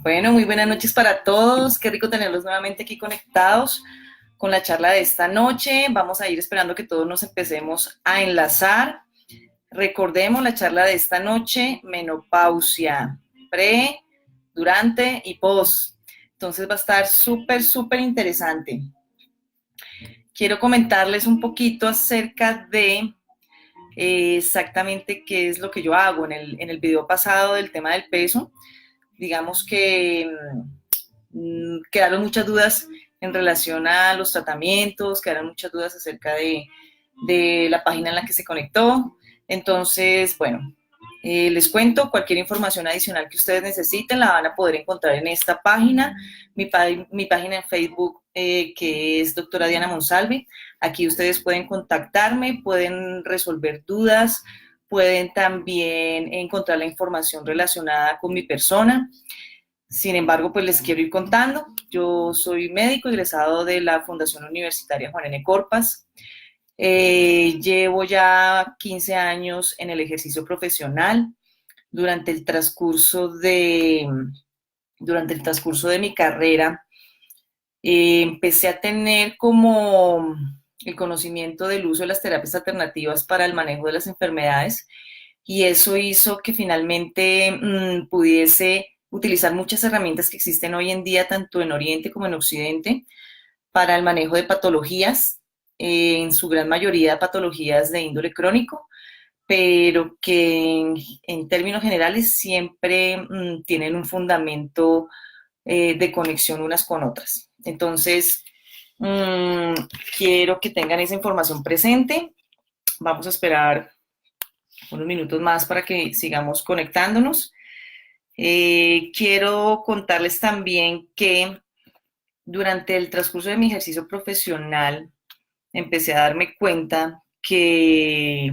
Bueno, muy buenas noches para todos. Qué rico tenerlos nuevamente aquí conectados con la charla de esta noche. Vamos a ir esperando que todos nos empecemos a enlazar. Recordemos la charla de esta noche, menopausia, pre, durante y post. Entonces va a estar súper interesante. Quiero comentarles un poquito acerca de exactamente qué es lo que yo hago. En el video pasado del tema del peso, digamos que quedaron muchas dudas en relación a los tratamientos, quedaron muchas dudas acerca de la página en la que se conectó. Entonces, bueno, les cuento, cualquier información adicional que ustedes necesiten la van a poder encontrar en esta página, mi página en Facebook, que es doctora Diana Monsalve. Aquí ustedes pueden contactarme, pueden resolver dudas, pueden también encontrar la información relacionada con mi persona. Sin embargo, pues les quiero ir contando. Yo soy médico egresado de la Fundación Universitaria Juan N. Corpas. Llevo ya 15 años en el ejercicio profesional. Durante el transcurso de mi carrera, empecé a tener como el conocimiento del uso de las terapias alternativas para el manejo de las enfermedades, y eso hizo que finalmente pudiese utilizar muchas herramientas que existen hoy en día, tanto en Oriente como en Occidente, para el manejo de patologías, en su gran mayoría patologías de índole crónico, pero que en términos generales siempre tienen un fundamento de conexión unas con otras. Entonces, mmm, quiero que tengan esa información presente. Vamos a esperar unos minutos más para que sigamos conectándonos. Quiero contarles también que durante el transcurso de mi ejercicio profesional empecé a darme cuenta que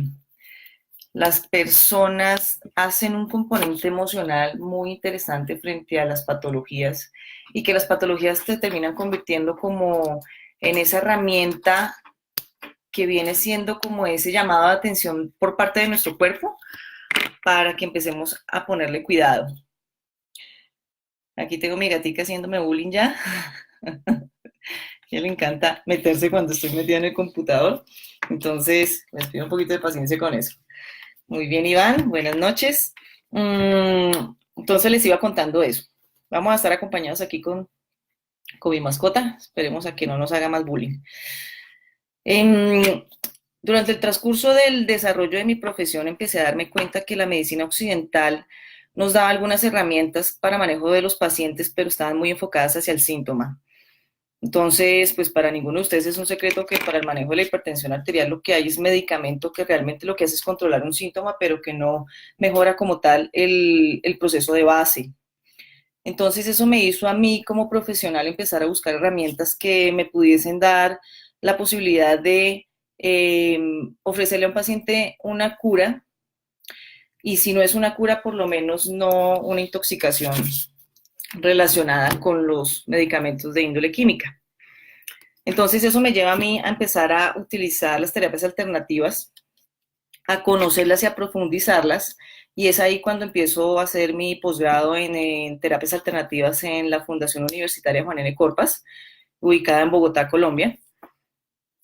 las personas hacen un componente emocional muy interesante frente a las patologías, y que las patologías se terminan convirtiendo como en esa herramienta que viene siendo como ese llamado de atención por parte de nuestro cuerpo para que empecemos a ponerle cuidado. Aquí tengo mi gatica haciéndome bullying ya. A ella le encanta meterse cuando estoy metida en el computador. Entonces, les pido un poquito de paciencia con eso. Muy bien, Iván, buenas noches. Entonces les iba contando eso. Vamos a estar acompañados aquí con mi mascota. Esperemos a que no nos haga más bullying. Durante el transcurso del desarrollo de mi profesión empecé a darme cuenta que la medicina occidental nos daba algunas herramientas para manejo de los pacientes, pero estaban muy enfocadas hacia el síntoma. Entonces, pues para ninguno de ustedes es un secreto que para el manejo de la hipertensión arterial lo que hay es medicamento que realmente lo que hace es controlar un síntoma, pero que no mejora como tal el proceso de base. Entonces eso me hizo a mí como profesional empezar a buscar herramientas que me pudiesen dar la posibilidad de ofrecerle a un paciente una cura, y si no es una cura, por lo menos no una intoxicación relacionada con los medicamentos de índole química. Entonces eso me lleva a mí a empezar a utilizar las terapias alternativas, a conocerlas y a profundizarlas, y es ahí cuando empiezo a hacer mi posgrado en terapias alternativas en la Fundación Universitaria Juan N. Corpas, ubicada en Bogotá, Colombia.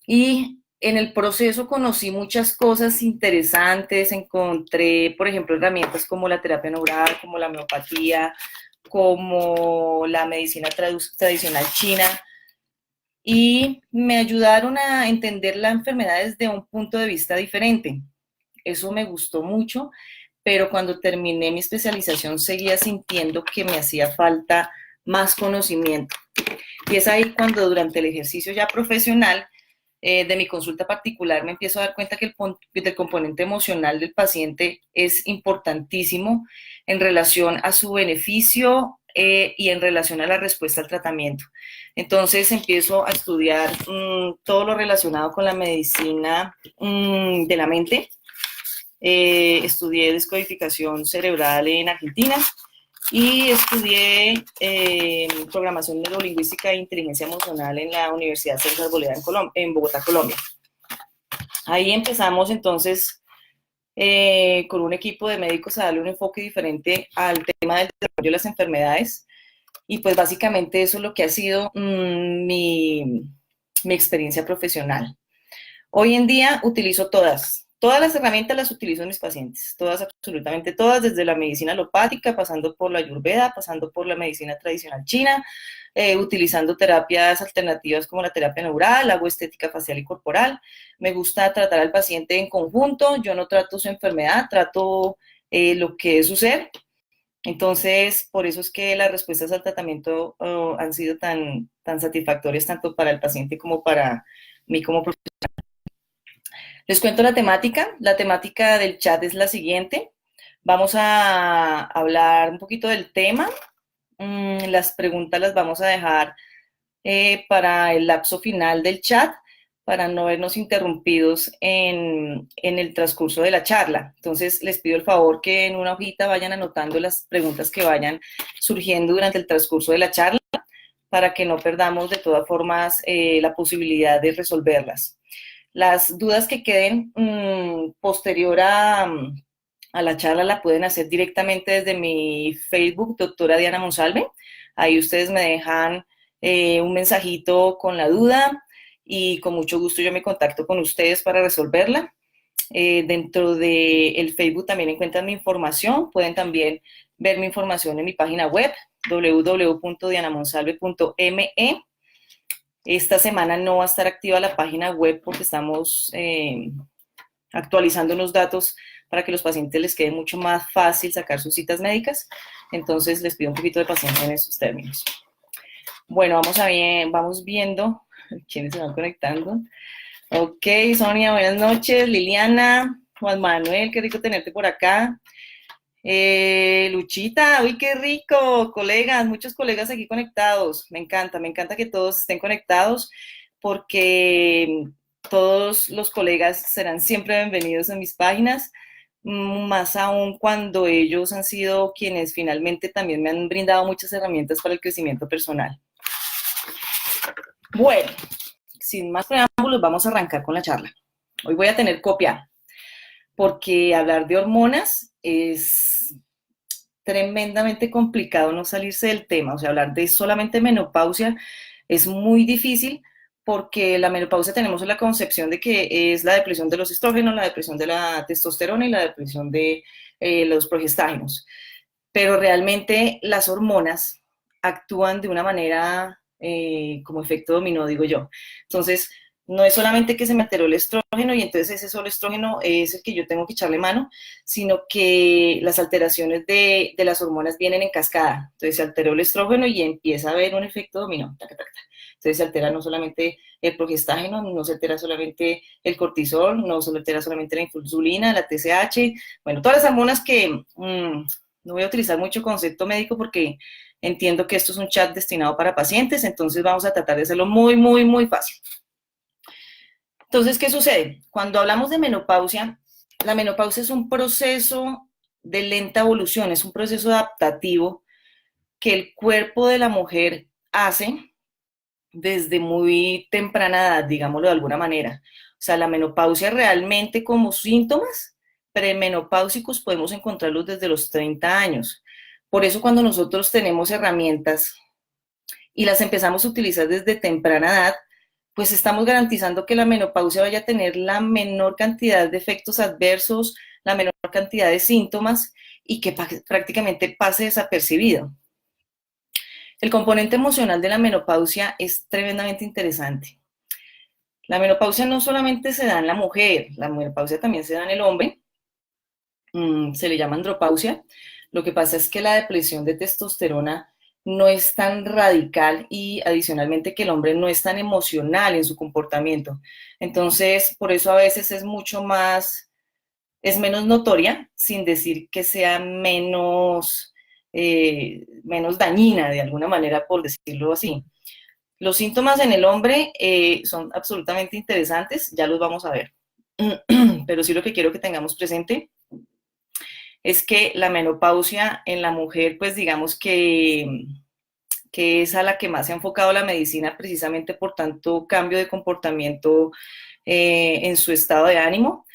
Y en el proceso conocí muchas cosas interesantes, encontré, por ejemplo, herramientas como la terapia neural, como la homeopatía, como la medicina tradicional china, y me ayudaron a entender la enfermedad desde un punto de vista diferente. Eso me gustó mucho, pero cuando terminé mi especialización seguía sintiendo que me hacía falta más conocimiento. Y es ahí cuando durante el ejercicio ya profesional de mi consulta particular me empiezo a dar cuenta que el componente emocional del paciente es importantísimo en relación a su beneficio y en relación a la respuesta al tratamiento. Entonces empiezo a estudiar todo lo relacionado con la medicina de la mente. Estudié descodificación cerebral en Argentina y estudié programación neurolingüística e inteligencia emocional en la Universidad César Bolívar en Bogotá, Colombia. Ahí empezamos entonces con un equipo de médicos a darle un enfoque diferente al tema del desarrollo de las enfermedades. Y pues básicamente eso es lo que ha sido mi experiencia profesional. Hoy en día utilizo todas las herramientas las utilizo en mis pacientes, todas, absolutamente todas, desde la medicina alopática, pasando por la ayurveda, pasando por la medicina tradicional china, utilizando terapias alternativas como la terapia neural, hago estética facial y corporal. Me gusta tratar al paciente en conjunto, yo no trato su enfermedad, trato lo que es su ser. Entonces, por eso es que las respuestas al tratamiento han sido tan satisfactorias tanto para el paciente como para mí como profesional. Les cuento la temática. La temática del chat es la siguiente. Vamos a hablar un poquito del tema. Las preguntas las vamos a dejar para el lapso final del chat, para no vernos interrumpidos en el transcurso de la charla. Entonces, les pido el favor que en una hojita vayan anotando las preguntas que vayan surgiendo durante el transcurso de la charla, para que no perdamos de todas formas la posibilidad de resolverlas. Las dudas que queden posterior a la charla la pueden hacer directamente desde mi Facebook, doctora Diana Monsalve. Ahí ustedes me dejan un mensajito con la duda y con mucho gusto yo me contacto con ustedes para resolverla. Dentro del Facebook también encuentran mi información. Pueden también ver mi información en mi página web, www.dianamonsalve.me. Esta semana no va a estar activa la página web porque estamos actualizando unos datos para que los pacientes les quede mucho más fácil sacar sus citas médicas. Entonces les pido un poquito de paciencia en esos términos. Bueno, vamos viendo quiénes se van conectando. Ok, Sonia, buenas noches. Liliana, Juan Manuel, qué rico tenerte por acá. Luchita, uy, qué rico, colegas, muchos colegas aquí conectados. Me encanta que todos estén conectados porque todos los colegas serán siempre bienvenidos en mis páginas, más aún cuando ellos han sido quienes finalmente también me han brindado muchas herramientas para el crecimiento personal. Bueno, sin más preámbulos, vamos a arrancar con la charla. Hoy voy a tener copia, porque hablar de hormonas es tremendamente complicado no salirse del tema. O sea, hablar de solamente menopausia es muy difícil, porque la menopausia tenemos la concepción de que es la depresión de los estrógenos, la depresión de la testosterona y la depresión de los progestágenos. Pero realmente las hormonas actúan de una manera como efecto dominó, digo yo. Entonces, no es solamente que se me alteró el estrógeno y entonces ese solo estrógeno es el que yo tengo que echarle mano, sino que las alteraciones de las hormonas vienen en cascada. Entonces se alteró el estrógeno y empieza a haber un efecto dominó. Taca, taca, taca. Entonces se altera no solamente el progestágeno, no se altera solamente el cortisol, no se altera solamente la insulina, la TSH, bueno, todas las hormonas que no voy a utilizar mucho concepto médico porque entiendo que esto es un chat destinado para pacientes, entonces vamos a tratar de hacerlo muy, muy, muy fácil. Entonces, ¿qué sucede? Cuando hablamos de menopausia, la menopausia es un proceso de lenta evolución, es un proceso adaptativo que el cuerpo de la mujer hace desde muy temprana edad, digámoslo de alguna manera. O sea, la menopausia realmente como síntomas premenopáusicos podemos encontrarlos desde los 30 años. Por eso cuando nosotros tenemos herramientas y las empezamos a utilizar desde temprana edad, pues estamos garantizando que la menopausia vaya a tener la menor cantidad de efectos adversos, la menor cantidad de síntomas y que prácticamente pase desapercibido. El componente emocional de la menopausia es tremendamente interesante. La menopausia no solamente se da en la mujer, la menopausia también se da en el hombre, se le llama andropausia. Lo que pasa es que la depresión de testosterona no es tan radical y adicionalmente que el hombre no es tan emocional en su comportamiento. Entonces, por eso a veces es mucho más, es menos notoria, sin decir que sea menos, menos dañina de alguna manera, por decirlo así. Los síntomas en el hombre son absolutamente interesantes, ya los vamos a ver. Pero sí lo que quiero que tengamos presente es que la menopausia en la mujer, pues digamos que es a la que más se ha enfocado la medicina precisamente por tanto cambio de comportamiento en su estado de ánimo,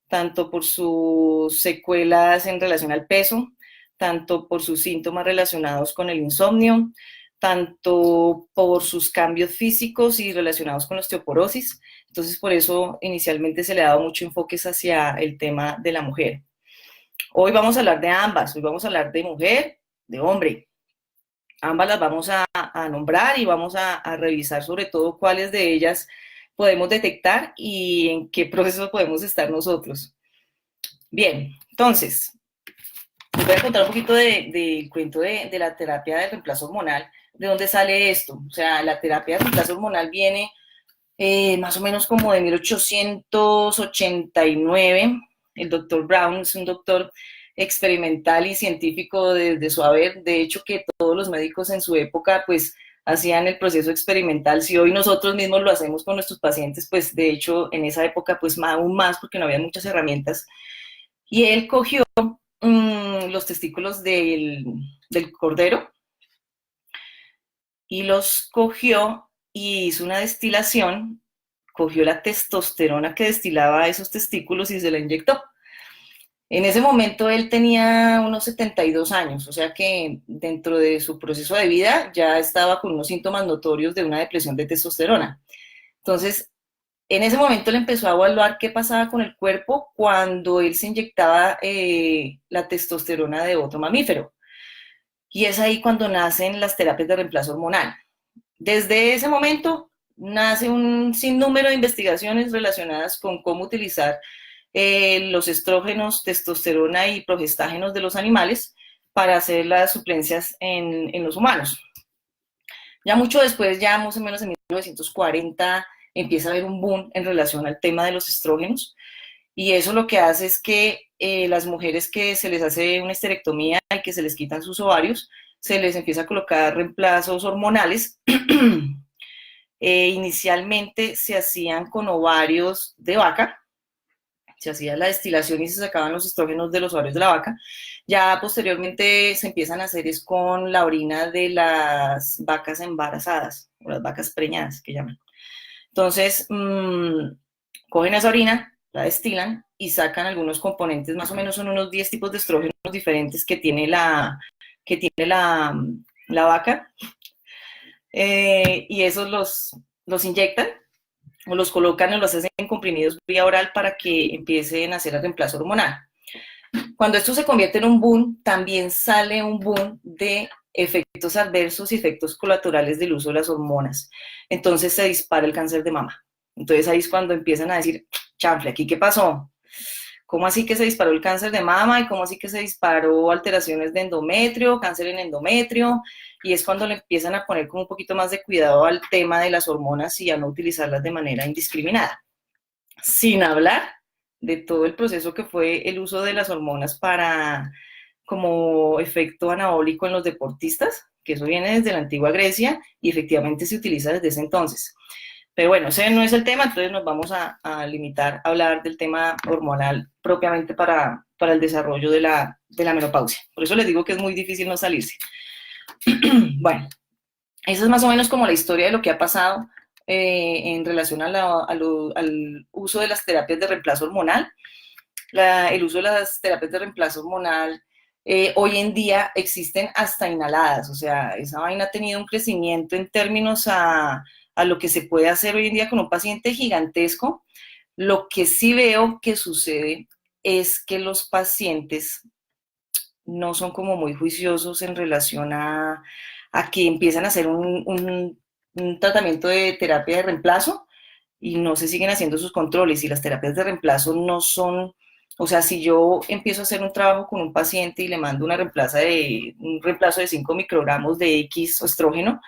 tanto por sus secuelas en relación al peso, tanto por sus síntomas relacionados con el insomnio, tanto por sus cambios físicos y relacionados con la osteoporosis. Entonces, por eso inicialmente se le ha dado mucho enfoque hacia el tema de la mujer. Hoy vamos a hablar de ambas, hoy vamos a hablar de mujer, de hombre. Ambas las vamos a nombrar y vamos a revisar sobre todo cuáles de ellas podemos detectar y en qué proceso podemos estar nosotros. Bien, entonces, les voy a contar un poquito del cuento de la terapia de reemplazo hormonal, de dónde sale esto. O sea, la terapia de reemplazo hormonal viene más o menos como de 1889. El doctor Brown es un doctor experimental y científico de su haber. De hecho, que todos los médicos en su época, pues, hacían el proceso experimental. Si hoy nosotros mismos lo hacemos con nuestros pacientes, pues, de hecho, en esa época, pues, aún más, porque no había muchas herramientas. Y él cogió los testículos del cordero y los cogió y hizo una destilación, cogió la testosterona que destilaba esos testículos y se la inyectó. En ese momento él tenía unos 72 años, o sea que dentro de su proceso de vida ya estaba con unos síntomas notorios de una depresión de testosterona. Entonces, en ese momento él empezó a evaluar qué pasaba con el cuerpo cuando él se inyectaba la testosterona de otro mamífero. Y es ahí cuando nacen las terapias de reemplazo hormonal. Desde ese momento nace un sinnúmero de investigaciones relacionadas con cómo utilizar los estrógenos, testosterona y progestágenos de los animales para hacer las suplencias en los humanos. Ya mucho después, ya más o menos en 1940, empieza a haber un boom en relación al tema de los estrógenos, y eso lo que hace es que las mujeres que se les hace una esterectomía y que se les quitan sus ovarios, se les empieza a colocar reemplazos hormonales. Inicialmente se hacían con ovarios de vaca, se hacía la destilación y se sacaban los estrógenos de los ovarios de la vaca. Ya posteriormente se empiezan a hacer es con la orina de las vacas embarazadas, o las vacas preñadas que llaman. Entonces, cogen esa orina, la destilan y sacan algunos componentes, más o menos son unos 10 tipos de estrógenos diferentes que tiene la vaca, y esos los inyectan o los colocan o los hacen comprimidos vía oral para que empiecen a hacer el reemplazo hormonal. Cuando esto se convierte en un boom, también sale un boom de efectos adversos y efectos colaterales del uso de las hormonas. Entonces se dispara el cáncer de mama. Entonces ahí es cuando empiezan a decir, chanfle, ¿aquí qué pasó? ¿Cómo así que se disparó el cáncer de mama? ¿Y cómo así que se disparó alteraciones de endometrio, cáncer en endometrio? Y es cuando le empiezan a poner como un poquito más de cuidado al tema de las hormonas y a no utilizarlas de manera indiscriminada. Sin hablar de todo el proceso que fue el uso de las hormonas para como efecto anabólico en los deportistas, que eso viene desde la antigua Grecia y efectivamente se utiliza desde ese entonces. Pero bueno, ese no es el tema, entonces nos vamos a limitar a hablar del tema hormonal propiamente para el desarrollo de la menopausia. Por eso les digo que es muy difícil no salirse. Bueno, esa es más o menos como la historia de lo que ha pasado en relación al uso de las terapias de reemplazo hormonal. El uso de las terapias de reemplazo hormonal hoy en día existen hasta inhaladas, o sea, esa vaina ha tenido un crecimiento en términos a lo que se puede hacer hoy en día con un paciente gigantesco. Lo que sí veo que sucede es que los pacientes no son como muy juiciosos en relación a que empiezan a hacer un tratamiento de terapia de reemplazo y no se siguen haciendo sus controles, y las terapias de reemplazo no son, o sea, si yo empiezo a hacer un trabajo con un paciente y le mando un reemplazo de 5 microgramos de X estrógeno,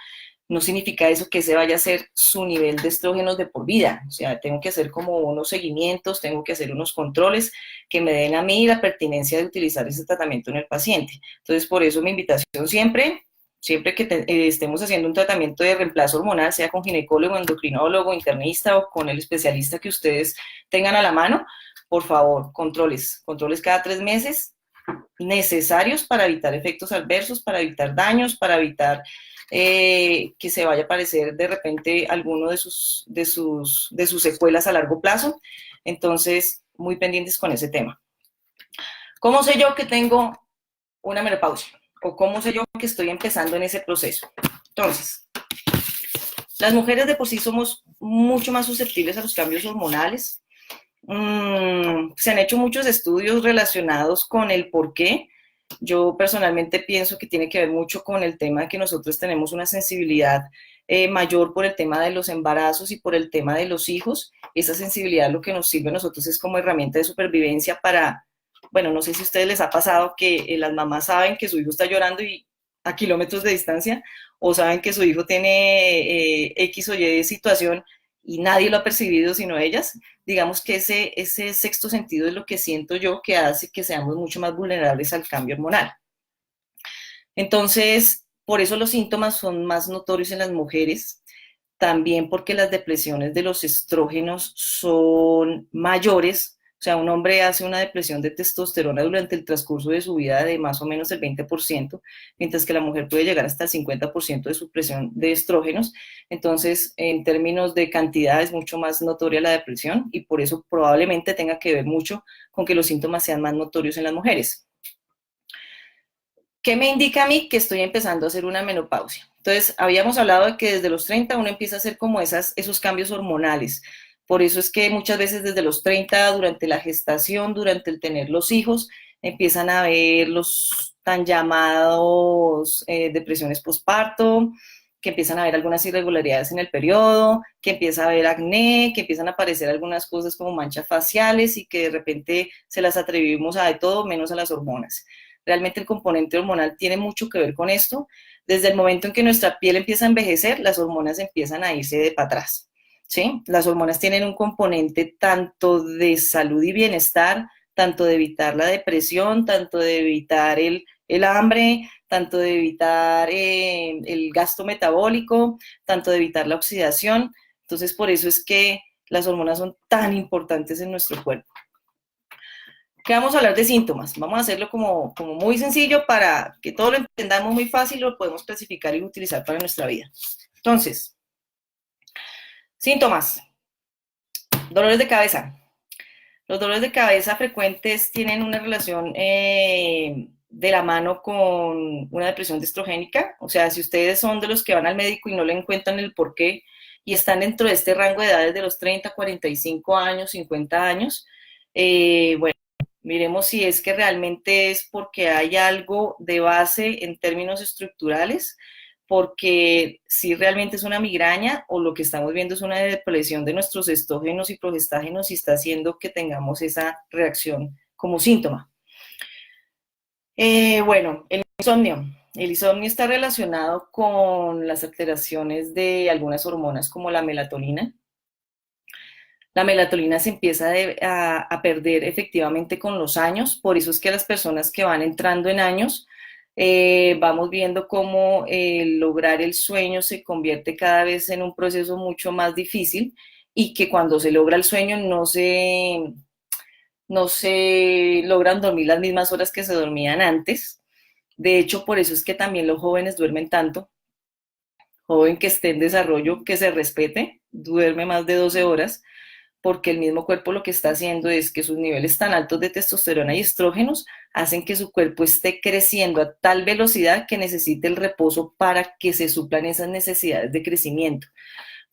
no significa eso que ese vaya a ser su nivel de estrógenos de por vida. O sea, tengo que hacer como unos seguimientos, tengo que hacer unos controles que me den a mí la pertinencia de utilizar ese tratamiento en el paciente. Entonces, por eso mi invitación siempre que estemos haciendo un tratamiento de reemplazo hormonal, sea con ginecólogo, endocrinólogo, internista o con el especialista que ustedes tengan a la mano, por favor, controles cada 3 meses necesarios para evitar efectos adversos, para evitar daños, para evitar que se vaya a aparecer de repente alguno de sus secuelas a largo plazo. Entonces, muy pendientes con ese tema. ¿Cómo sé yo que tengo una menopausia? ¿O cómo sé yo que estoy empezando en ese proceso? Entonces, las mujeres de por sí somos mucho más susceptibles a los cambios hormonales. Se han hecho muchos estudios relacionados con el por qué. Yo personalmente pienso que tiene que ver mucho con el tema de que nosotros tenemos una sensibilidad mayor por el tema de los embarazos y por el tema de los hijos. Esa sensibilidad lo que nos sirve a nosotros es como herramienta de supervivencia para, bueno, no sé si a ustedes les ha pasado que las mamás saben que su hijo está llorando y a kilómetros de distancia, o saben que su hijo tiene X o Y situación y nadie lo ha percibido sino ellas. Digamos que ese sexto sentido es lo que siento yo que hace que seamos mucho más vulnerables al cambio hormonal. Entonces, por eso los síntomas son más notorios en las mujeres, también porque las depresiones de los estrógenos son mayores. O sea, un hombre hace una depresión de testosterona durante el transcurso de su vida de más o menos el 20%, mientras que la mujer puede llegar hasta el 50% de supresión de estrógenos. Entonces, en términos de cantidad, es mucho más notoria la depresión y por eso probablemente tenga que ver mucho con que los síntomas sean más notorios en las mujeres. ¿Qué me indica a mí que estoy empezando a hacer una menopausia? Entonces, habíamos hablado de que desde los 30 uno empieza a hacer como esos cambios hormonales. Por eso es que muchas veces desde los 30, durante la gestación, durante el tener los hijos, empiezan a haber los tan llamados depresiones postparto, que empiezan a haber algunas irregularidades en el periodo, que empieza a haber acné, que empiezan a aparecer algunas cosas como manchas faciales y que de repente se las atribuimos a de todo menos a las hormonas. Realmente el componente hormonal tiene mucho que ver con esto. Desde el momento en que nuestra piel empieza a envejecer, las hormonas empiezan a irse de para atrás. ¿Sí? Las hormonas tienen un componente tanto de salud y bienestar, tanto de evitar la depresión, tanto de evitar el hambre, tanto de evitar el gasto metabólico, tanto de evitar la oxidación. Entonces, por eso es que las hormonas son tan importantes en nuestro cuerpo. ¿Qué vamos a hablar de síntomas? Vamos a hacerlo como muy sencillo para que todo lo entendamos muy fácil, lo podemos clasificar y utilizar para nuestra vida. Entonces, síntomas. Dolores de cabeza. Los dolores de cabeza frecuentes tienen una relación de la mano con una depresión estrogénica. O sea, si ustedes son de los que van al médico y no le encuentran el por qué y están dentro de este rango de edades de los 30, 45 años, 50 años, bueno, miremos si es que realmente es porque hay algo de base en términos estructurales, porque si realmente es una migraña o lo que estamos viendo es una depresión de nuestros estrógenos y progestágenos y está haciendo que tengamos esa reacción como síntoma. Bueno, el insomnio. El insomnio está relacionado con las alteraciones de algunas hormonas como la melatonina. La melatonina se empieza a perder efectivamente con los años, por eso es que las personas que van entrando en años, vamos viendo cómo lograr el sueño se convierte cada vez en un proceso mucho más difícil y que cuando se logra el sueño no se logran dormir las mismas horas que se dormían antes. De hecho, por eso es que también los jóvenes duermen tanto. Joven que esté en desarrollo, que se respete, duerme más de 12 horas porque el mismo cuerpo lo que está haciendo es que sus niveles tan altos de testosterona y estrógenos hacen que su cuerpo esté creciendo a tal velocidad que necesite el reposo para que se suplan esas necesidades de crecimiento.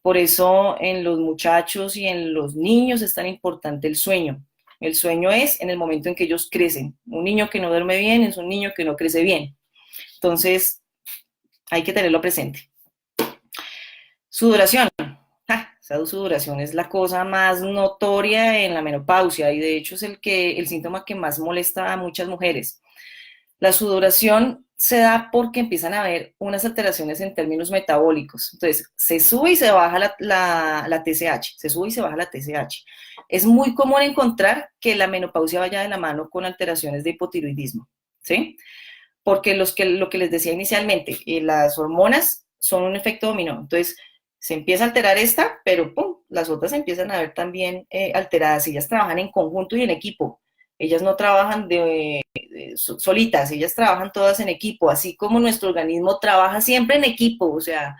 Por eso en los muchachos y en los niños es tan importante el sueño. El sueño es en el momento en que ellos crecen. Un niño que no duerme bien es un niño que no crece bien. Entonces, hay que tenerlo presente. Sudoración. Esa sudoración es la cosa más notoria en la menopausia y de hecho es el síntoma que más molesta a muchas mujeres. La sudoración se da porque empiezan a haber unas alteraciones en términos metabólicos. Entonces, se sube y se baja la TSH, se sube y se baja la TSH. Es muy común encontrar que la menopausia vaya de la mano con alteraciones de hipotiroidismo, ¿sí? Porque lo que les decía inicialmente, las hormonas son un efecto dominó. Entonces, se empieza a alterar esta, pero ¡pum!, las otras empiezan a ver también alteradas. Ellas trabajan en conjunto y en equipo. Ellas no trabajan solitas, ellas trabajan todas en equipo, así como nuestro organismo trabaja siempre en equipo. O sea,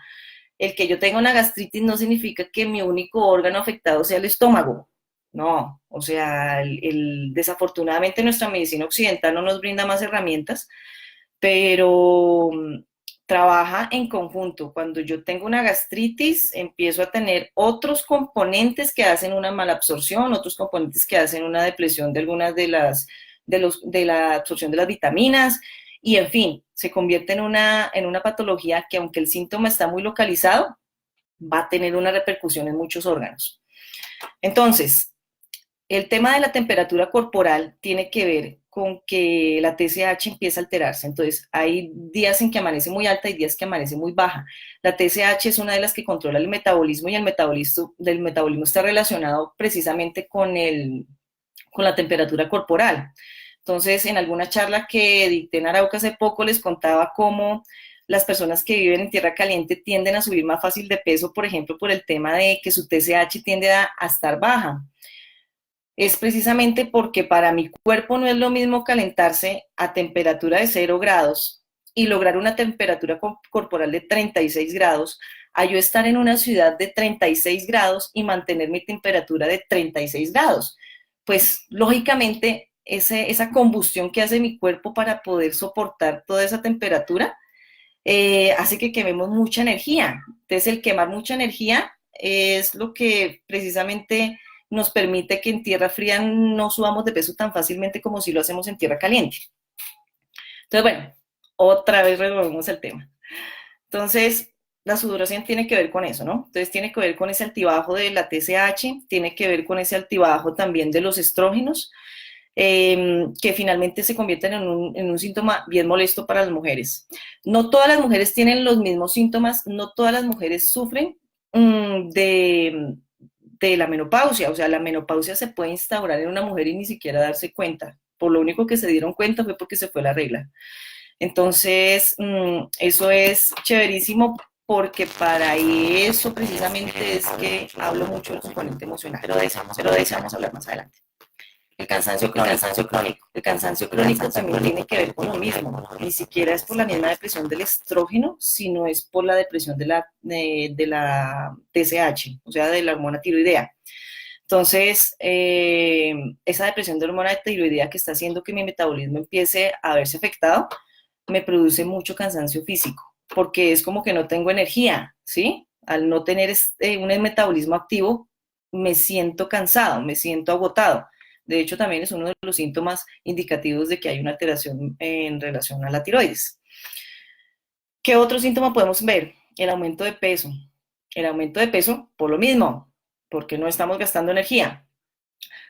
el que yo tenga una gastritis no significa que mi único órgano afectado sea el estómago. No, o sea, desafortunadamente nuestra medicina occidental no nos brinda más herramientas, pero trabaja en conjunto. Cuando yo tengo una gastritis, empiezo a tener otros componentes que hacen una mala absorción, otros componentes que hacen una depresión de algunas de la absorción de las vitaminas, y en fin, se convierte en una patología que, aunque el síntoma está muy localizado, va a tener una repercusión en muchos órganos. Entonces, el tema de la temperatura corporal tiene que ver con que la TSH empieza a alterarse. Entonces, hay días en que amanece muy alta y días que amanece muy baja. La TSH es una de las que controla el metabolismo, y el metabolismo está relacionado precisamente con la temperatura corporal. Entonces, en alguna charla que dicté en Arauca hace poco, les contaba cómo las personas que viven en tierra caliente tienden a subir más fácil de peso, por ejemplo, por el tema de que su TSH tiende a estar baja. Es precisamente porque para mi cuerpo no es lo mismo calentarse a temperatura de 0 grados y lograr una temperatura corporal de 36 grados, a yo estar en una ciudad de 36 grados y mantener mi temperatura de 36 grados. Pues lógicamente esa combustión que hace mi cuerpo para poder soportar toda esa temperatura hace que quememos mucha energía. Entonces el quemar mucha energía es lo que precisamente nos permite que en tierra fría no subamos de peso tan fácilmente como si lo hacemos en tierra caliente. Entonces, bueno, otra vez revolvemos el tema. Entonces, la sudoración tiene que ver con eso, ¿no? Entonces, tiene que ver con ese altibajo de la TSH, tiene que ver con ese altibajo también de los estrógenos, que finalmente se convierten en un síntoma bien molesto para las mujeres. No todas las mujeres tienen los mismos síntomas, no todas las mujeres sufren de la menopausia. O sea, la menopausia se puede instaurar en una mujer y ni siquiera darse cuenta. Por lo único que se dieron cuenta fue porque se fue la regla. Entonces, eso es chéverísimo, porque para eso precisamente es que hablo mucho del componente emocional, pero de eso vamos a hablar más adelante. El cansancio crónico también tiene que ver con lo mismo. Ni siquiera es por la misma depresión del estrógeno, sino es por la depresión de la TSH, o sea, de la hormona tiroidea. Entonces, esa depresión de hormona tiroidea que está haciendo que mi metabolismo empiece a verse afectado, me produce mucho cansancio físico, porque es como que no tengo energía, ¿sí? Al no tener un metabolismo activo, me siento cansado, me siento agotado. De hecho, también es uno de los síntomas indicativos de que hay una alteración en relación a la tiroides. ¿Qué otro síntoma podemos ver? El aumento de peso. El aumento de peso por lo mismo, porque no estamos gastando energía.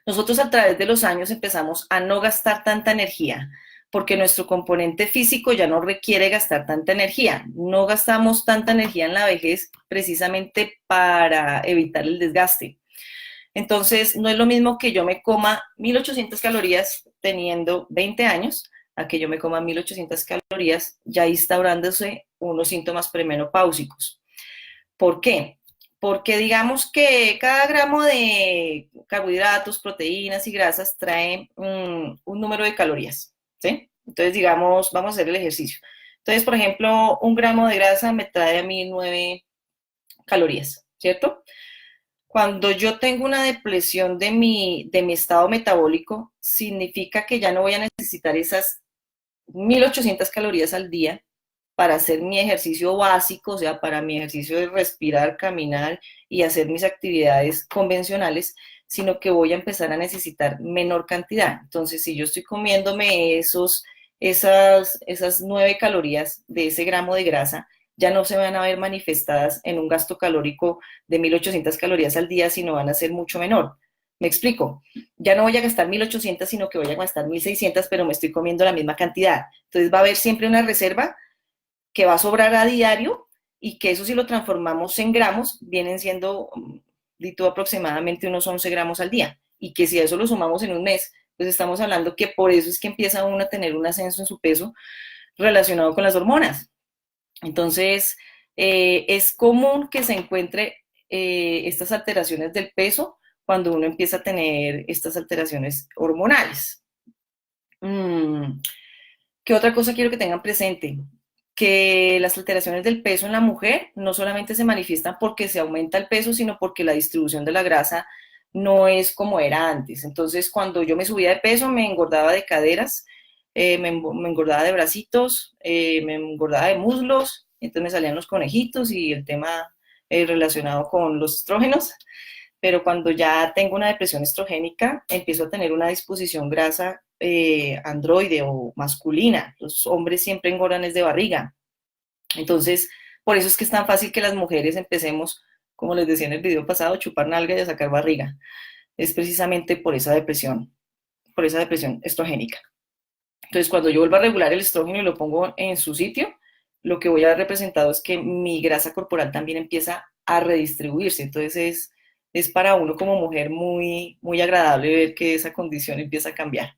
Nosotros a través de los años empezamos a no gastar tanta energía, porque nuestro componente físico ya no requiere gastar tanta energía. No gastamos tanta energía en la vejez precisamente para evitar el desgaste. Entonces, no es lo mismo que yo me coma 1800 calorías teniendo 20 años, a que yo me coma 1800 calorías ya instaurándose unos síntomas premenopáusicos. ¿Por qué? Porque digamos que cada gramo de carbohidratos, proteínas y grasas trae un número de calorías, ¿sí? Entonces, digamos, vamos a hacer el ejercicio. Entonces, por ejemplo, un gramo de grasa me trae a mí 9 calorías, ¿cierto? Cuando yo tengo una depresión de mi estado metabólico, significa que ya no voy a necesitar esas 1800 calorías al día para hacer mi ejercicio básico, o sea, para mi ejercicio de respirar, caminar y hacer mis actividades convencionales, sino que voy a empezar a necesitar menor cantidad. Entonces, si yo estoy comiéndome esas 9 calorías de ese gramo de grasa, ya no se van a ver manifestadas en un gasto calórico de 1800 calorías al día, sino van a ser mucho menor. Me explico, ya no voy a gastar 1800, sino que voy a gastar 1600, pero me estoy comiendo la misma cantidad. Entonces va a haber siempre una reserva que va a sobrar a diario, y que eso, si lo transformamos en gramos, vienen siendo, dito aproximadamente unos 11 gramos al día, y que si a eso lo sumamos en un mes, pues estamos hablando que por eso es que empieza uno a tener un ascenso en su peso relacionado con las hormonas. Entonces, es común que se encuentre estas alteraciones del peso cuando uno empieza a tener estas alteraciones hormonales. ¿Qué otra cosa quiero que tengan presente? Que las alteraciones del peso en la mujer no solamente se manifiestan porque se aumenta el peso, sino porque la distribución de la grasa no es como era antes. Entonces, cuando yo me subía de peso, me engordaba de caderas, me engordaba de bracitos, me engordaba de muslos, entonces me salían los conejitos y el tema relacionado con los estrógenos, pero cuando ya tengo una depresión estrogénica, empiezo a tener una disposición grasa androide o masculina. Los hombres siempre engordan es de barriga. Entonces, por eso es que es tan fácil que las mujeres empecemos, como les decía en el video pasado, a chupar nalga y a sacar barriga. Es precisamente por esa depresión estrogénica. Entonces, cuando yo vuelvo a regular el estrógeno y lo pongo en su sitio, lo que voy a ver representado es que mi grasa corporal también empieza a redistribuirse. Entonces, es para uno como mujer muy, muy agradable ver que esa condición empieza a cambiar.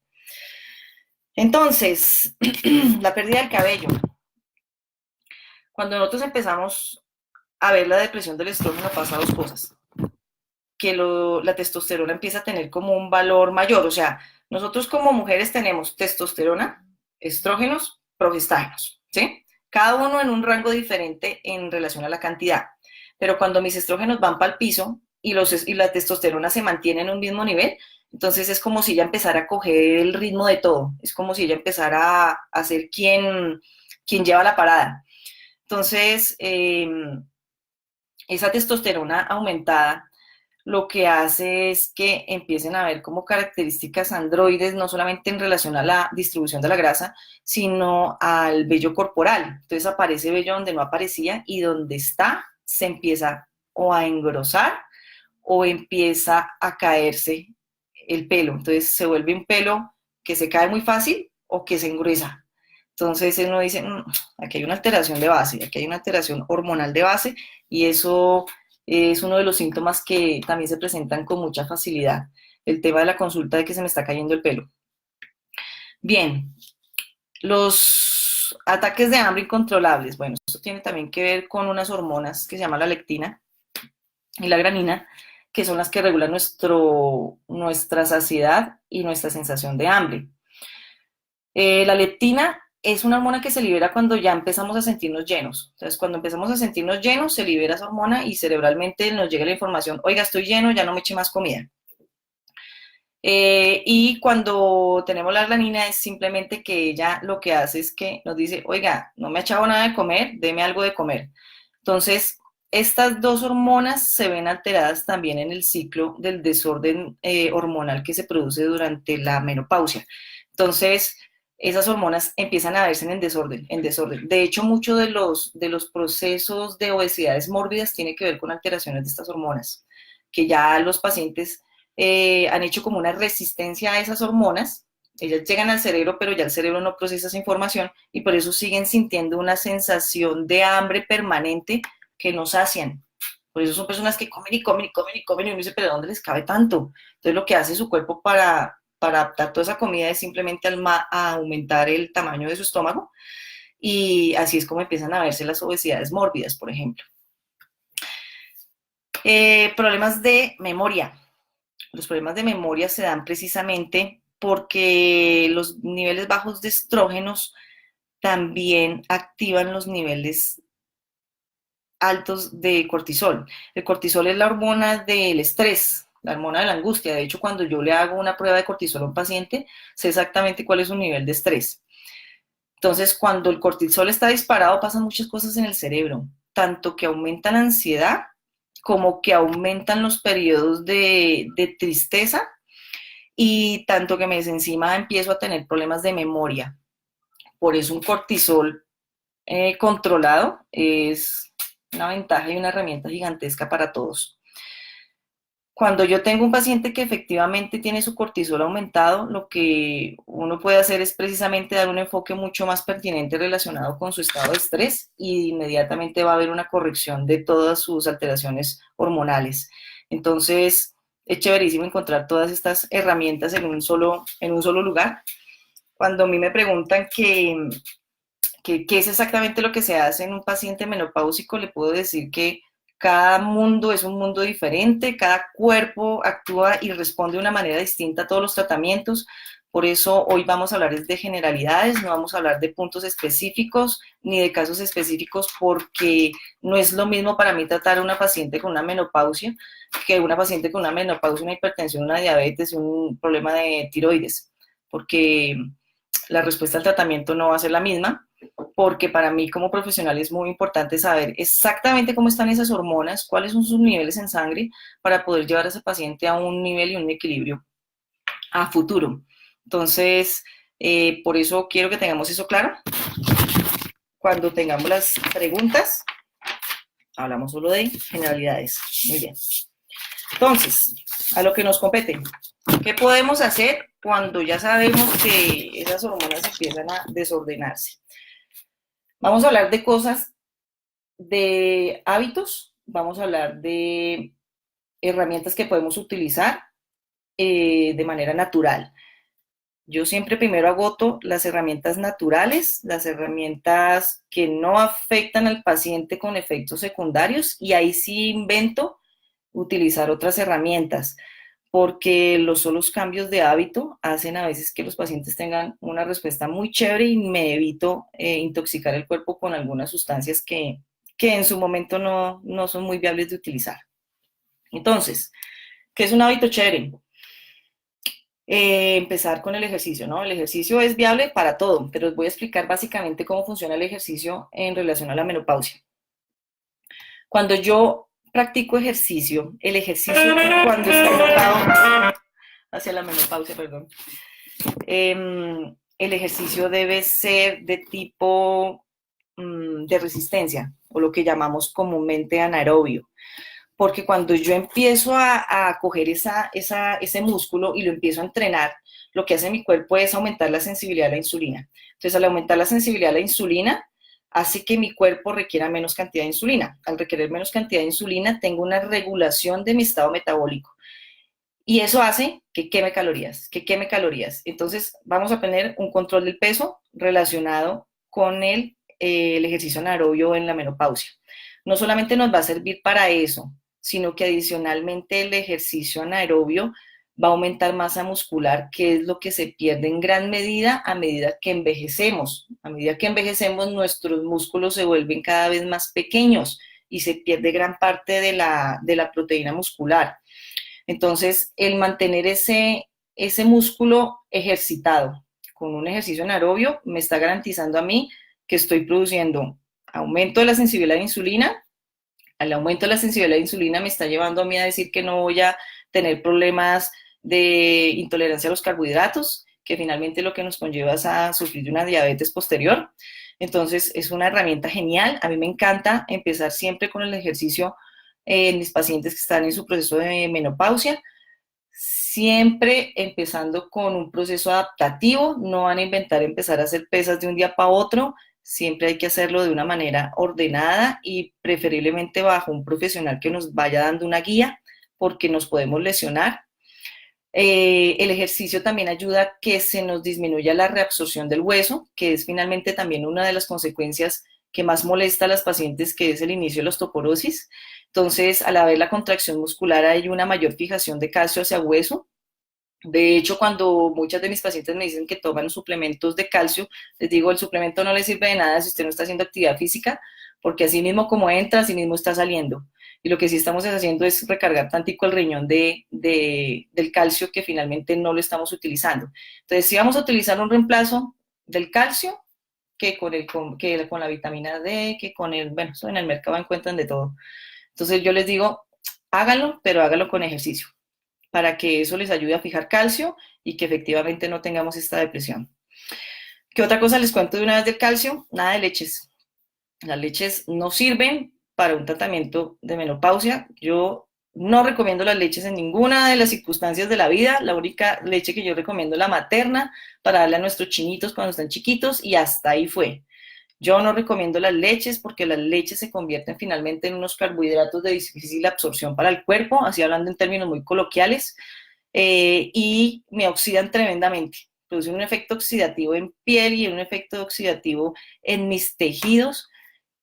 Entonces, la pérdida del cabello. Cuando nosotros empezamos a ver la depresión del estrógeno, pasa dos cosas. Que la testosterona empieza a tener como un valor mayor. O sea, nosotros como mujeres tenemos testosterona, estrógenos, progestágenos, ¿sí? Cada uno en un rango diferente en relación a la cantidad. Pero cuando mis estrógenos van para el piso y la testosterona se mantiene en un mismo nivel, entonces es como si ella empezara a coger el ritmo de todo. Es como si ella empezara a ser quien lleva la parada. Entonces, esa testosterona aumentada lo que hace es que empiecen a ver como características androides, no solamente en relación a la distribución de la grasa, sino al vello corporal. Entonces aparece vello donde no aparecía y donde está se empieza o a engrosar o empieza a caerse el pelo. Entonces se vuelve un pelo que se cae muy fácil o que se engruesa. Entonces uno dice, aquí hay una alteración de base, aquí hay una alteración hormonal de base y eso es uno de los síntomas que también se presentan con mucha facilidad. El tema de la consulta de que se me está cayendo el pelo. Bien, los ataques de hambre incontrolables. Bueno, esto tiene también que ver con unas hormonas que se llaman la leptina y la granina, que son las que regulan nuestra saciedad y nuestra sensación de hambre. La leptina es una hormona que se libera cuando ya empezamos a sentirnos llenos. Entonces, cuando empezamos a sentirnos llenos, se libera esa hormona y cerebralmente nos llega la información, oiga, estoy lleno, ya no me eche más comida. Y cuando tenemos la granina es simplemente que ella lo que hace es que nos dice, oiga, no me ha echado nada de comer, deme algo de comer. Entonces, estas dos hormonas se ven alteradas también en el ciclo del desorden hormonal que se produce durante la menopausia. Entonces, esas hormonas empiezan a verse en desorden, en desorden. De hecho, muchos de los procesos de obesidades mórbidas tiene que ver con alteraciones de estas hormonas, que ya los pacientes han hecho como una resistencia a esas hormonas. Ellas llegan al cerebro, pero ya el cerebro no procesa esa información y por eso siguen sintiendo una sensación de hambre permanente que no sacian. Por eso son personas que comen y comen y comen y comen y uno dice, pero ¿dónde les cabe tanto? Entonces lo que hace su cuerpo para adaptar toda esa comida es simplemente a aumentar el tamaño de su estómago y así es como empiezan a verse las obesidades mórbidas, por ejemplo. Problemas de memoria. Los problemas de memoria se dan precisamente porque los niveles bajos de estrógenos también activan los niveles altos de cortisol. El cortisol es la hormona del estrés, la hormona de la angustia. De hecho, cuando yo le hago una prueba de cortisol a un paciente, sé exactamente cuál es su nivel de estrés. Entonces, cuando el cortisol está disparado, pasan muchas cosas en el cerebro, tanto que aumenta la ansiedad, como que aumentan los periodos de tristeza y tanto que encima empiezo a tener problemas de memoria. Por eso un cortisol controlado es una ventaja y una herramienta gigantesca para todos. Cuando yo tengo un paciente que efectivamente tiene su cortisol aumentado, lo que uno puede hacer es precisamente dar un enfoque mucho más pertinente relacionado con su estado de estrés y inmediatamente va a haber una corrección de todas sus alteraciones hormonales. Entonces, es chéverísimo encontrar todas estas herramientas en un solo lugar. Cuando a mí me preguntan qué es exactamente lo que se hace en un paciente menopáusico, le puedo decir que cada mundo es un mundo diferente, cada cuerpo actúa y responde de una manera distinta a todos los tratamientos. Por eso hoy vamos a hablar de generalidades, no vamos a hablar de puntos específicos ni de casos específicos, porque no es lo mismo para mí tratar a una paciente con una menopausia que una paciente con una menopausia, una hipertensión, una diabetes, un problema de tiroides, porque la respuesta al tratamiento no va a ser la misma. porque para mí como profesional es muy importante saber exactamente cómo están esas hormonas, cuáles son sus niveles en sangre, para poder llevar a ese paciente a un nivel y un equilibrio a futuro. Entonces, por eso quiero que tengamos eso claro. Cuando tengamos las preguntas, hablamos solo de generalidades. Muy bien. Entonces, a lo que nos compete. ¿Qué podemos hacer cuando ya sabemos que esas hormonas empiezan a desordenarse? Vamos a hablar de cosas, de hábitos, vamos a hablar de herramientas que podemos utilizar de manera natural. Yo siempre primero agoto las herramientas naturales, las herramientas que no afectan al paciente con efectos secundarios, y ahí sí invento utilizar otras herramientas, porque los solos cambios de hábito hacen a veces que los pacientes tengan una respuesta muy chévere y me evito intoxicar el cuerpo con algunas sustancias que en su momento no son muy viables de utilizar. Entonces, ¿qué es un hábito chévere? Empezar con el ejercicio, ¿no? El ejercicio es viable para todo, pero os voy a explicar básicamente cómo funciona el ejercicio en relación a la menopausia. Cuando yo practico ejercicio, el ejercicio cuando está enfocado hacia la menopausia, perdón, el ejercicio debe ser de tipo de resistencia, o lo que llamamos comúnmente anaerobio, porque cuando yo empiezo a coger ese músculo y lo empiezo a entrenar, lo que hace mi cuerpo es aumentar la sensibilidad a la insulina. Entonces, al aumentar la sensibilidad a la insulina, hace que mi cuerpo requiera menos cantidad de insulina. Al requerir menos cantidad de insulina, tengo una regulación de mi estado metabólico. Y eso hace que queme calorías. Entonces, vamos a tener un control del peso relacionado con el ejercicio anaerobio en la menopausia. No solamente nos va a servir para eso, sino que adicionalmente el ejercicio anaerobio va a aumentar masa muscular, que es lo que se pierde en gran medida a medida que envejecemos. A medida que envejecemos, nuestros músculos se vuelven cada vez más pequeños y se pierde gran parte de la proteína muscular. Entonces, el mantener ese músculo ejercitado con un ejercicio anaerobio me está garantizando a mí que estoy produciendo aumento de la sensibilidad a la insulina. Al aumento de la sensibilidad a la insulina me está llevando a mí a decir que no voy a tener problemas de intolerancia a los carbohidratos, que finalmente lo que nos conlleva es a sufrir de una diabetes posterior. Entonces, es una herramienta genial. A mí me encanta empezar siempre con el ejercicio en mis pacientes que están en su proceso de menopausia, siempre empezando con un proceso adaptativo. No van a inventar empezar a hacer pesas de un día para otro, siempre hay que hacerlo de una manera ordenada y preferiblemente bajo un profesional que nos vaya dando una guía, porque nos podemos lesionar. El ejercicio también ayuda a que se nos disminuya la reabsorción del hueso, que es finalmente también una de las consecuencias que más molesta a las pacientes, que es el inicio de la osteoporosis. Entonces, al haber la contracción muscular, hay una mayor fijación de calcio hacia hueso. De hecho, cuando muchas de mis pacientes me dicen que toman suplementos de calcio, les digo, el suplemento no le sirve de nada si usted no está haciendo actividad física, porque así mismo como entra, así mismo está saliendo. Y lo que sí estamos haciendo es recargar tantico el riñón del calcio, que finalmente no lo estamos utilizando. Entonces, si vamos a utilizar un reemplazo del calcio, que con la vitamina D, que con bueno, en el mercado encuentran de todo. Entonces yo les digo, háganlo, pero háganlo con ejercicio, para que eso les ayude a fijar calcio y que efectivamente no tengamos esta depresión. ¿Qué otra cosa les cuento de una vez del calcio? Nada de leches. Las leches no sirven para un tratamiento de menopausia. Yo no recomiendo las leches en ninguna de las circunstancias de la vida. La única leche que yo recomiendo es la materna, para darle a nuestros chinitos cuando están chiquitos, y hasta ahí fue. Yo no recomiendo las leches, porque las leches se convierten finalmente en unos carbohidratos de difícil absorción para el cuerpo, así hablando en términos muy coloquiales, y me oxidan tremendamente. Producen un efecto oxidativo en piel y un efecto oxidativo en mis tejidos,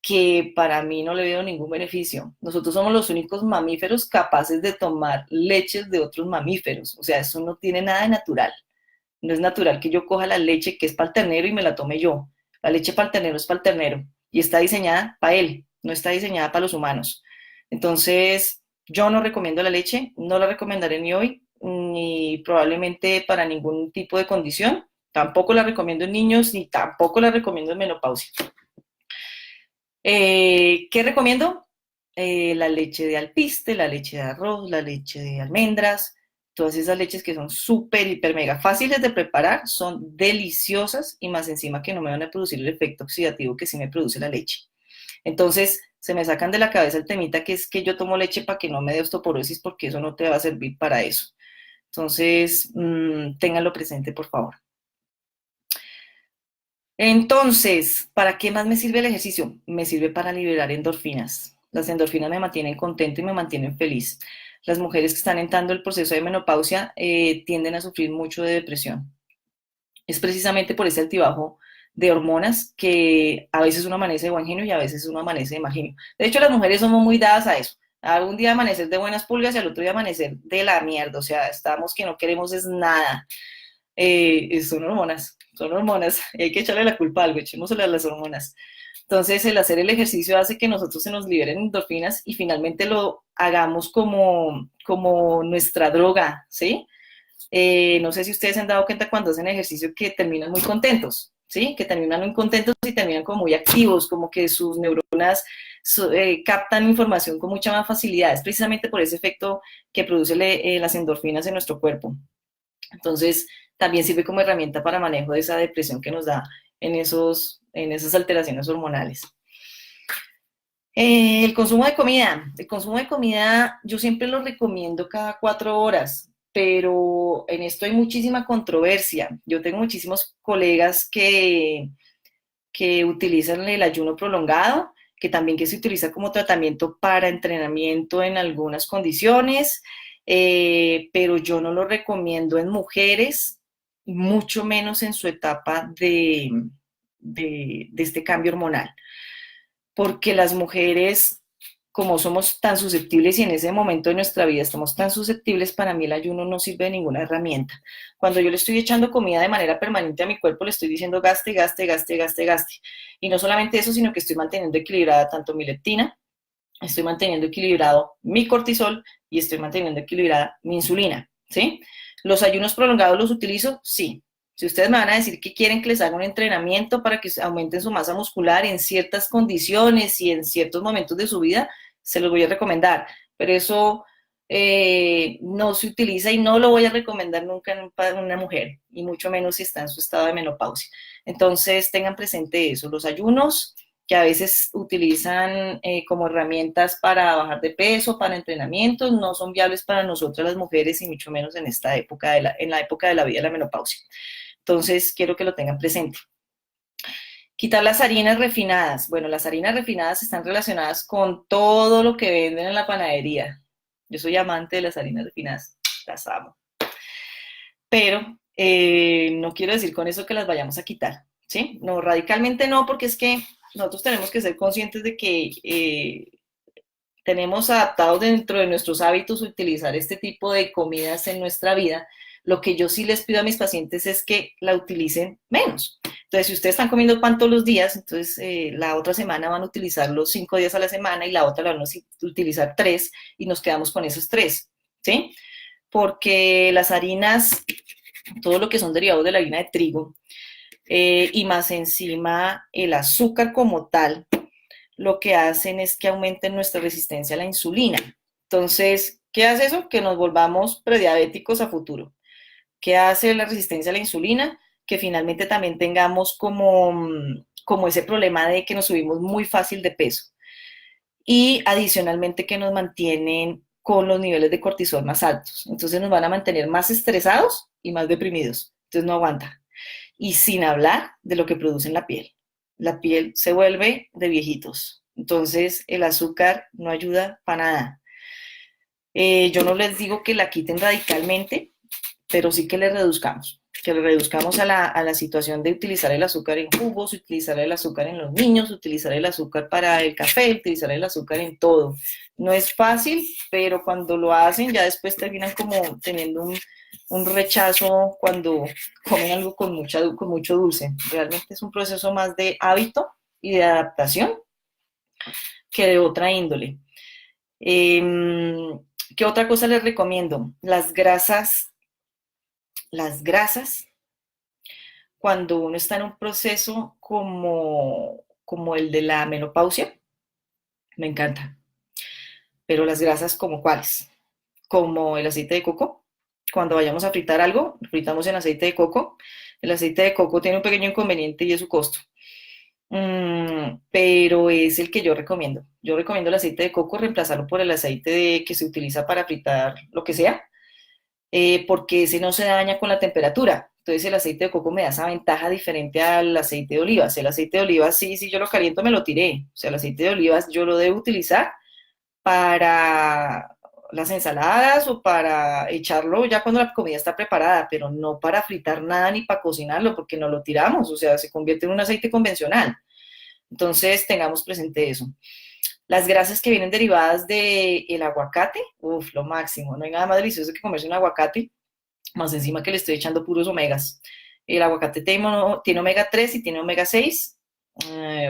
que para mí no le veo ningún beneficio. Nosotros somos los únicos mamíferos capaces de tomar leches de otros mamíferos. O sea, eso no tiene nada de natural. No es natural que yo coja la leche que es para el ternero y me la tome yo. La leche para el ternero es para el ternero y está diseñada para él, no está diseñada para los humanos. Entonces, yo no recomiendo la leche, no la recomendaré ni hoy, ni probablemente para ningún tipo de condición, Tampoco la recomiendo en niños ni tampoco la recomiendo en menopausia. ¿Qué recomiendo? La leche de alpiste, la leche de arroz, la leche de almendras, todas esas leches que son súper, hiper, mega fáciles de preparar, son deliciosas y más encima que no me van a producir el efecto oxidativo que sí me produce la leche. Entonces, se me sacan de la cabeza el temita que es que yo tomo leche para que no me dé osteoporosis porque eso no te va a servir para eso. Entonces, ténganlo presente, por favor. Entonces, ¿para qué más me sirve el ejercicio? Me sirve para liberar endorfinas. Las endorfinas me mantienen contento y me mantienen feliz. Las mujeres que están entrando el proceso de menopausia tienden a sufrir mucho de depresión. Es precisamente por ese altibajo de hormonas que a veces uno amanece de buen genio y a veces uno amanece de mal genio. De hecho, las mujeres somos muy dadas a eso. Algún día amanecer de buenas pulgas y al otro día amanecer de la mierda. O sea, estamos que no queremos es nada. Son hormonas, y hay que echarle la culpa a algo, echémosle a las hormonas. Entonces, el hacer el ejercicio hace que nosotros se nos liberen endorfinas y finalmente lo hagamos como nuestra droga, ¿sí? No sé si ustedes se han dado cuenta cuando hacen ejercicio que terminan muy contentos, ¿sí? Que terminan muy contentos y terminan como muy activos, como que sus neuronas captan información con mucha más facilidad. Es precisamente por ese efecto que produce las endorfinas en nuestro cuerpo. Entonces, también sirve como herramienta para manejo de esa depresión que nos da en esas alteraciones hormonales. El consumo de comida yo siempre lo recomiendo cada 4 horas, pero en esto hay muchísima controversia. Yo tengo muchísimos colegas que utilizan el ayuno prolongado, que también que se utiliza como tratamiento para entrenamiento en algunas condiciones, pero yo no lo recomiendo en mujeres, mucho menos en su etapa de este cambio hormonal, porque las mujeres, como somos tan susceptibles y en ese momento de nuestra vida estamos tan susceptibles, para mí el ayuno no sirve de ninguna herramienta. Cuando yo le estoy echando comida de manera permanente a mi cuerpo, le estoy diciendo gaste, gaste, gaste, gaste, gaste. Y no solamente eso, sino que estoy manteniendo equilibrada tanto mi leptina, estoy manteniendo equilibrado mi cortisol y estoy manteniendo equilibrada mi insulina, ¿sí? ¿Los ayunos prolongados los utilizo? Sí. Si ustedes me van a decir que quieren que les haga un entrenamiento para que aumenten su masa muscular en ciertas condiciones y en ciertos momentos de su vida, se los voy a recomendar. Pero eso no se utiliza y no lo voy a recomendar nunca en una mujer, y mucho menos si está en su estado de menopausia. Entonces, tengan presente eso. Los ayunos que a veces utilizan como herramientas para bajar de peso, para entrenamientos, no son viables para nosotras las mujeres y mucho menos en esta época en la época de la vida de la menopausia. Entonces, quiero que lo tengan presente. Quitar las harinas refinadas. Bueno, las harinas refinadas están relacionadas con todo lo que venden en la panadería. Yo soy amante de las harinas refinadas, las amo. Pero no quiero decir con eso que las vayamos a quitar, ¿sí? No, radicalmente no, porque es que nosotros tenemos que ser conscientes de que tenemos adaptados dentro de nuestros hábitos utilizar este tipo de comidas en nuestra vida. Lo que yo sí les pido a mis pacientes es que la utilicen menos. Entonces, si ustedes están comiendo pan todos los días, entonces la otra semana van a utilizarlo 5 días a la semana y la otra la van a utilizar 3 y nos quedamos con esos 3, ¿sí? Porque las harinas, todo lo que son derivados de la harina de trigo, y más encima el azúcar como tal, lo que hacen es que aumenten nuestra resistencia a la insulina. Entonces, ¿qué hace eso? Que nos volvamos prediabéticos a futuro. ¿Qué hace la resistencia a la insulina? Que finalmente también tengamos como ese problema de que nos subimos muy fácil de peso. Y adicionalmente que nos mantienen con los niveles de cortisol más altos. Entonces nos van a mantener más estresados y más deprimidos. Entonces no aguanta. Y sin hablar de lo que produce en la piel. La piel se vuelve de viejitos. Entonces el azúcar no ayuda para nada. Yo no les digo que la quiten radicalmente, pero sí que le reduzcamos a la situación de utilizar el azúcar en jugos, utilizar el azúcar en los niños, utilizar el azúcar para el café, utilizar el azúcar en todo. No es fácil, pero cuando lo hacen ya después terminan como teniendo un rechazo cuando comen algo con mucho dulce. Realmente es un proceso más de hábito y de adaptación que de otra índole. ¿Qué otra cosa les recomiendo? Las grasas cuando uno está en un proceso como el de la menopausia, me encanta. Pero las grasas, ¿como cuáles? Como el aceite de coco. Cuando vayamos a fritar algo, fritamos en aceite de coco. El aceite de coco tiene un pequeño inconveniente y es su costo. Pero es el que yo recomiendo. Yo recomiendo el aceite de coco, reemplazarlo por el que se utiliza para fritar lo que sea, porque ese no se daña con la temperatura. Entonces el aceite de coco me da esa ventaja diferente al aceite de olivas. El aceite de olivas, sí, si yo lo caliento me lo tiré. O sea, el aceite de olivas yo lo debo utilizar para las ensaladas o para echarlo ya cuando la comida está preparada, pero no para fritar nada ni para cocinarlo, porque no lo tiramos, o sea, se convierte en un aceite convencional. Entonces, tengamos presente eso. Las grasas que vienen derivadas del aguacate, uff, lo máximo. No hay nada más delicioso que comerse un aguacate, más encima que le estoy echando puros omegas. El aguacate tiene omega 3 y tiene omega 6.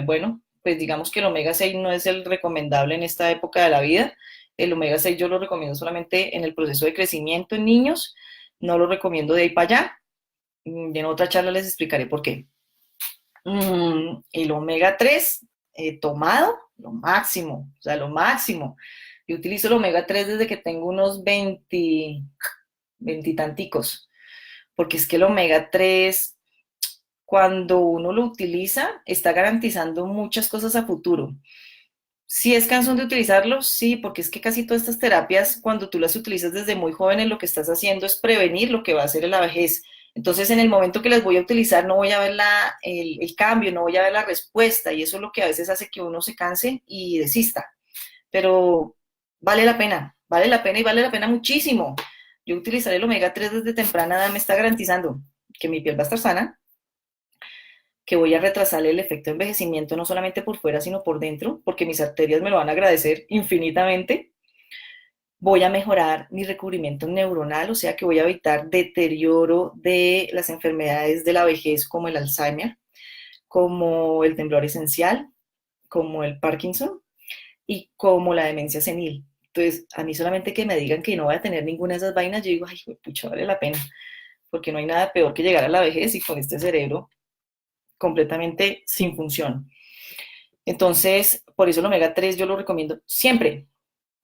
Bueno, pues digamos que el omega 6 no es el recomendable en esta época de la vida. El omega 6 yo lo recomiendo solamente en el proceso de crecimiento en niños. No lo recomiendo de ahí para allá. Y en otra charla les explicaré por qué. El omega 3 tomado, lo máximo, o sea, lo máximo. Yo utilizo el omega 3 desde que tengo unos 20 tanticos, porque es que el omega 3, cuando uno lo utiliza, está garantizando muchas cosas a futuro. Si es cansón de utilizarlo, sí, porque es que casi todas estas terapias, cuando tú las utilizas desde muy jóvenes, lo que estás haciendo es prevenir lo que va a hacer en la vejez. Entonces, en el momento que las voy a utilizar, no voy a ver el cambio, no voy a ver la respuesta, y eso es lo que a veces hace que uno se canse y desista. Pero vale la pena y vale la pena muchísimo. Yo utilizar el omega 3 desde temprana edad me está garantizando que mi piel va a estar sana, que voy a retrasar el efecto de envejecimiento no solamente por fuera, sino por dentro, porque mis arterias me lo van a agradecer infinitamente. Voy a mejorar mi recubrimiento neuronal, o sea que voy a evitar deterioro de las enfermedades de la vejez como el Alzheimer, como el temblor esencial, como el Parkinson y como la demencia senil. Entonces, a mí solamente que me digan que no voy a tener ninguna de esas vainas, yo digo, ay, pucha, vale la pena, porque no hay nada peor que llegar a la vejez y con este cerebro completamente sin función. Entonces, por eso el omega 3 yo lo recomiendo siempre.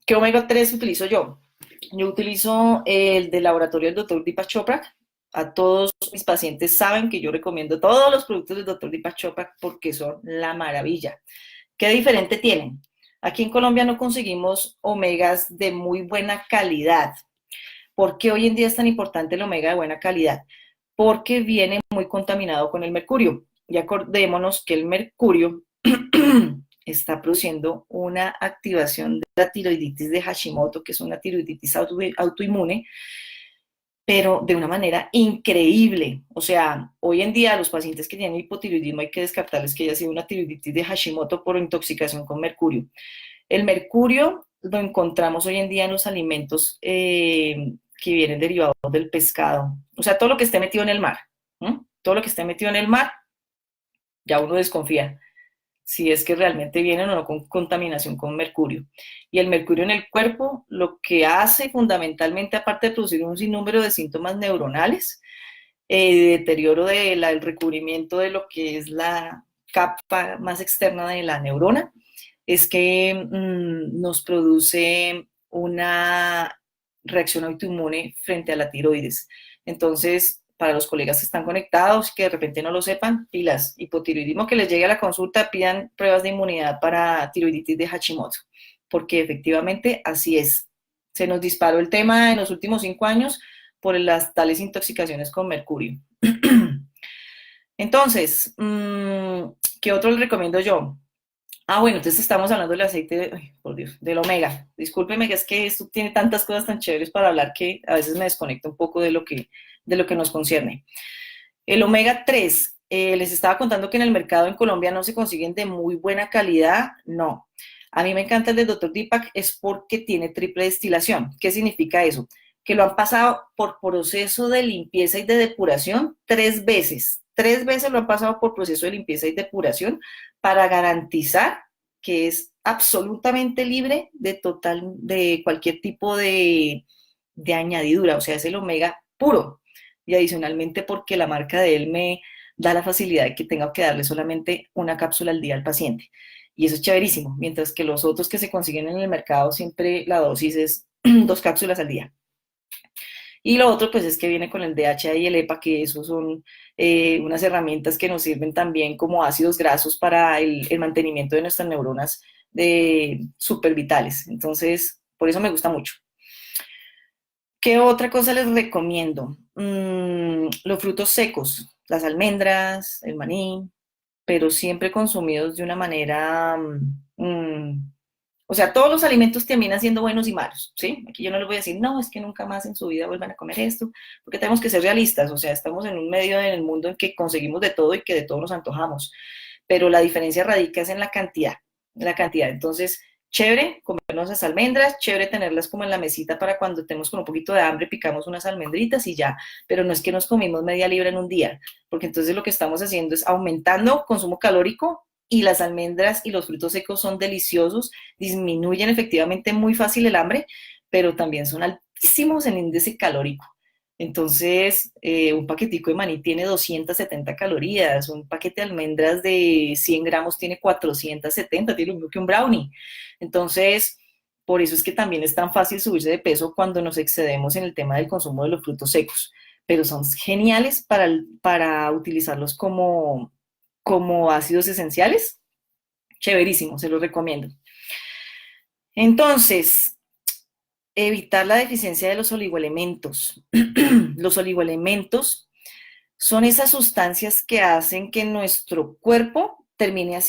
¿Qué omega 3 utilizo yo? Yo utilizo el del laboratorio del doctor Deepak Chopra. A todos mis pacientes saben que yo recomiendo todos los productos del doctor Deepak Chopra porque son la maravilla. ¿Qué diferente tienen? Aquí en Colombia no conseguimos omegas de muy buena calidad. ¿Por qué hoy en día es tan importante el omega de buena calidad? Porque viene muy contaminado con el mercurio. Y acordémonos que el mercurio está produciendo una activación de la tiroiditis de Hashimoto, que es una tiroiditis autoinmune, pero de una manera increíble. O sea, hoy en día los pacientes que tienen hipotiroidismo hay que descartarles que haya sido una tiroiditis de Hashimoto por intoxicación con mercurio. El mercurio lo encontramos hoy en día en los alimentos que vienen derivados del pescado. O sea, todo lo que esté metido en el mar. Todo lo que esté metido en el mar, ya uno desconfía si es que realmente vienen o no con contaminación con mercurio. Y el mercurio en el cuerpo lo que hace fundamentalmente, aparte de producir un sinnúmero de síntomas neuronales, deterioro del recubrimiento de lo que es la capa más externa de la neurona, es que nos produce una reacción autoinmune frente a la tiroides. Entonces, para los colegas que están conectados, que de repente no lo sepan, pilas, hipotiroidismo, que les llegue a la consulta, pidan pruebas de inmunidad para tiroiditis de Hashimoto, porque efectivamente así es. Se nos disparó el tema en los últimos 5 años por las tales intoxicaciones con mercurio. Entonces, ¿qué otro les recomiendo yo? Bueno, entonces estamos hablando del aceite, ay, por Dios, del omega. Discúlpeme que es que esto tiene tantas cosas tan chéveres para hablar que a veces me desconecto un poco de lo que nos concierne. El omega 3, les estaba contando que en el mercado en Colombia no se consiguen de muy buena calidad, no. A mí me encanta el del Dr. Deepak, es porque tiene triple destilación. ¿Qué significa eso? Que lo han pasado por proceso de limpieza y de depuración 3 veces. 3 veces lo han pasado por proceso de limpieza y depuración para garantizar que es absolutamente libre de cualquier tipo de añadidura, o sea, es el omega puro. Y adicionalmente porque la marca de él da la facilidad de que tenga que darle solamente una cápsula al día al paciente. Y eso es chéverísimo, mientras que los otros que se consiguen en el mercado siempre la dosis es 2 cápsulas al día. Y lo otro, pues es que viene con el DHA y el EPA, que esos son unas herramientas que nos sirven también como ácidos grasos para el mantenimiento de nuestras neuronas súper vitales. Entonces, por eso me gusta mucho. ¿Qué otra cosa les recomiendo? Los frutos secos, las almendras, el maní, pero siempre consumidos de una manera, o sea, todos los alimentos terminan siendo buenos y malos, ¿sí? Aquí yo no les voy a decir, no, es que nunca más en su vida vuelvan a comer esto, porque tenemos que ser realistas, o sea, estamos en un medio en el mundo en que conseguimos de todo y que de todo nos antojamos, pero la diferencia radica es en la cantidad, entonces, chévere comernos las almendras, chévere tenerlas como en la mesita para cuando estemos con un poquito de hambre, picamos unas almendritas y ya, pero no es que nos comimos media libra en un día, porque entonces lo que estamos haciendo es aumentando consumo calórico y las almendras y los frutos secos son deliciosos, disminuyen efectivamente muy fácil el hambre, pero también son altísimos en índice calórico. Entonces, un paquetico de maní tiene 270 calorías, un paquete de almendras de 100 gramos tiene 470, tiene lo mismo que un brownie. Entonces, por eso es que también es tan fácil subirse de peso cuando nos excedemos en el tema del consumo de los frutos secos, pero son geniales para utilizarlos como ácidos esenciales. Chéverísimo, se los recomiendo. Entonces, evitar la deficiencia de los oligoelementos. Los oligoelementos son esas sustancias que hacen que nuestro cuerpo termine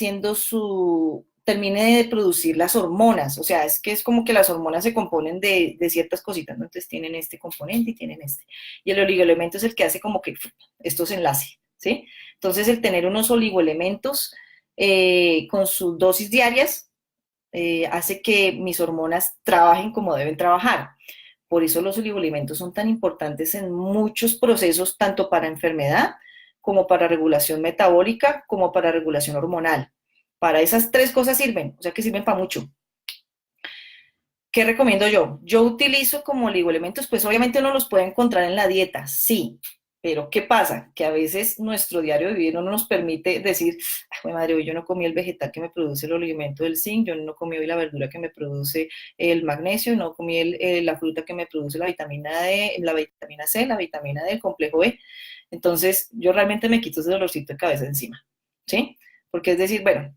de producir las hormonas, o sea, es que es como que las hormonas se componen de ciertas cositas, ¿no? Entonces tienen este componente y tienen este. Y el oligoelemento es el que hace como que estos enlaces, ¿sí? Entonces el tener unos oligoelementos con sus dosis diarias hace que mis hormonas trabajen como deben trabajar. Por eso los oligoelementos son tan importantes en muchos procesos, tanto para enfermedad como para regulación metabólica, como para regulación hormonal. Para esas 3 cosas sirven, o sea que sirven para mucho. ¿Qué recomiendo yo? Yo utilizo como oligoelementos, pues obviamente uno los puede encontrar en la dieta, sí, pero ¿qué pasa? Que a veces nuestro diario de vida no nos permite decir, ay, madre, hoy yo no comí el vegetal que me produce el oligoelemento del zinc, yo no comí hoy la verdura que me produce el magnesio, no comí la fruta que me produce la vitamina D, la vitamina C, la vitamina D, el complejo B. Entonces, yo realmente me quito ese dolorcito de cabeza encima, ¿sí? Porque es decir, bueno,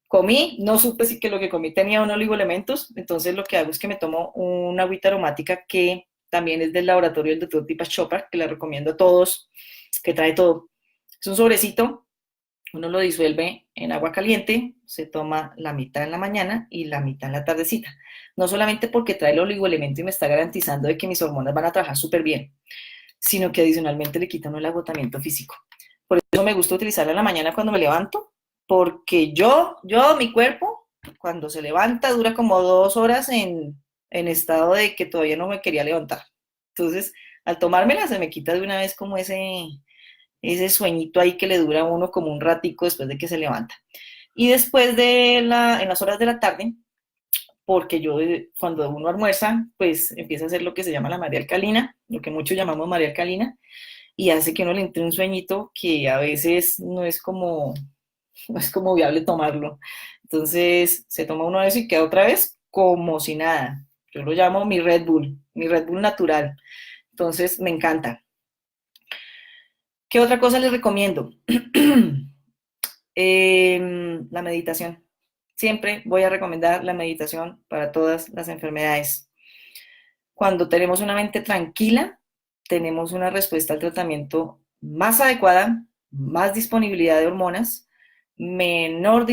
comí, no supe si que lo que comí tenía unos oligoelementos, entonces lo que hago es que me tomo una agüita aromática que también es del laboratorio del doctor Deepak Chopra, que le recomiendo a todos, que trae todo. Es un sobrecito, uno lo disuelve en agua caliente, se toma la mitad en la mañana y la mitad en la tardecita. No solamente porque trae el oligoelemento y me está garantizando de que mis hormonas van a trabajar súper bien, sino que adicionalmente le quita uno el agotamiento físico. Por eso me gusta utilizarla en la mañana cuando me levanto, porque mi cuerpo, cuando se levanta, dura como 2 horas en estado de que todavía no me quería levantar. Entonces, al tomármela se me quita de una vez como ese sueñito ahí que le dura a uno como un ratico después de que se levanta. Y después en las horas de la tarde, porque cuando uno almuerza, pues empieza a hacer lo que se llama la María Alcalina, lo que muchos llamamos María Alcalina, y hace que uno le entre un sueñito que a veces no es como viable tomarlo. Entonces se toma uno de eso y queda otra vez como si nada. Yo lo llamo mi Red Bull natural. Entonces me encanta. ¿Qué otra cosa les recomiendo? La meditación. Siempre voy a recomendar la meditación para todas las enfermedades. Cuando tenemos una mente tranquila, tenemos una respuesta al tratamiento más adecuada, más disponibilidad de hormonas, menor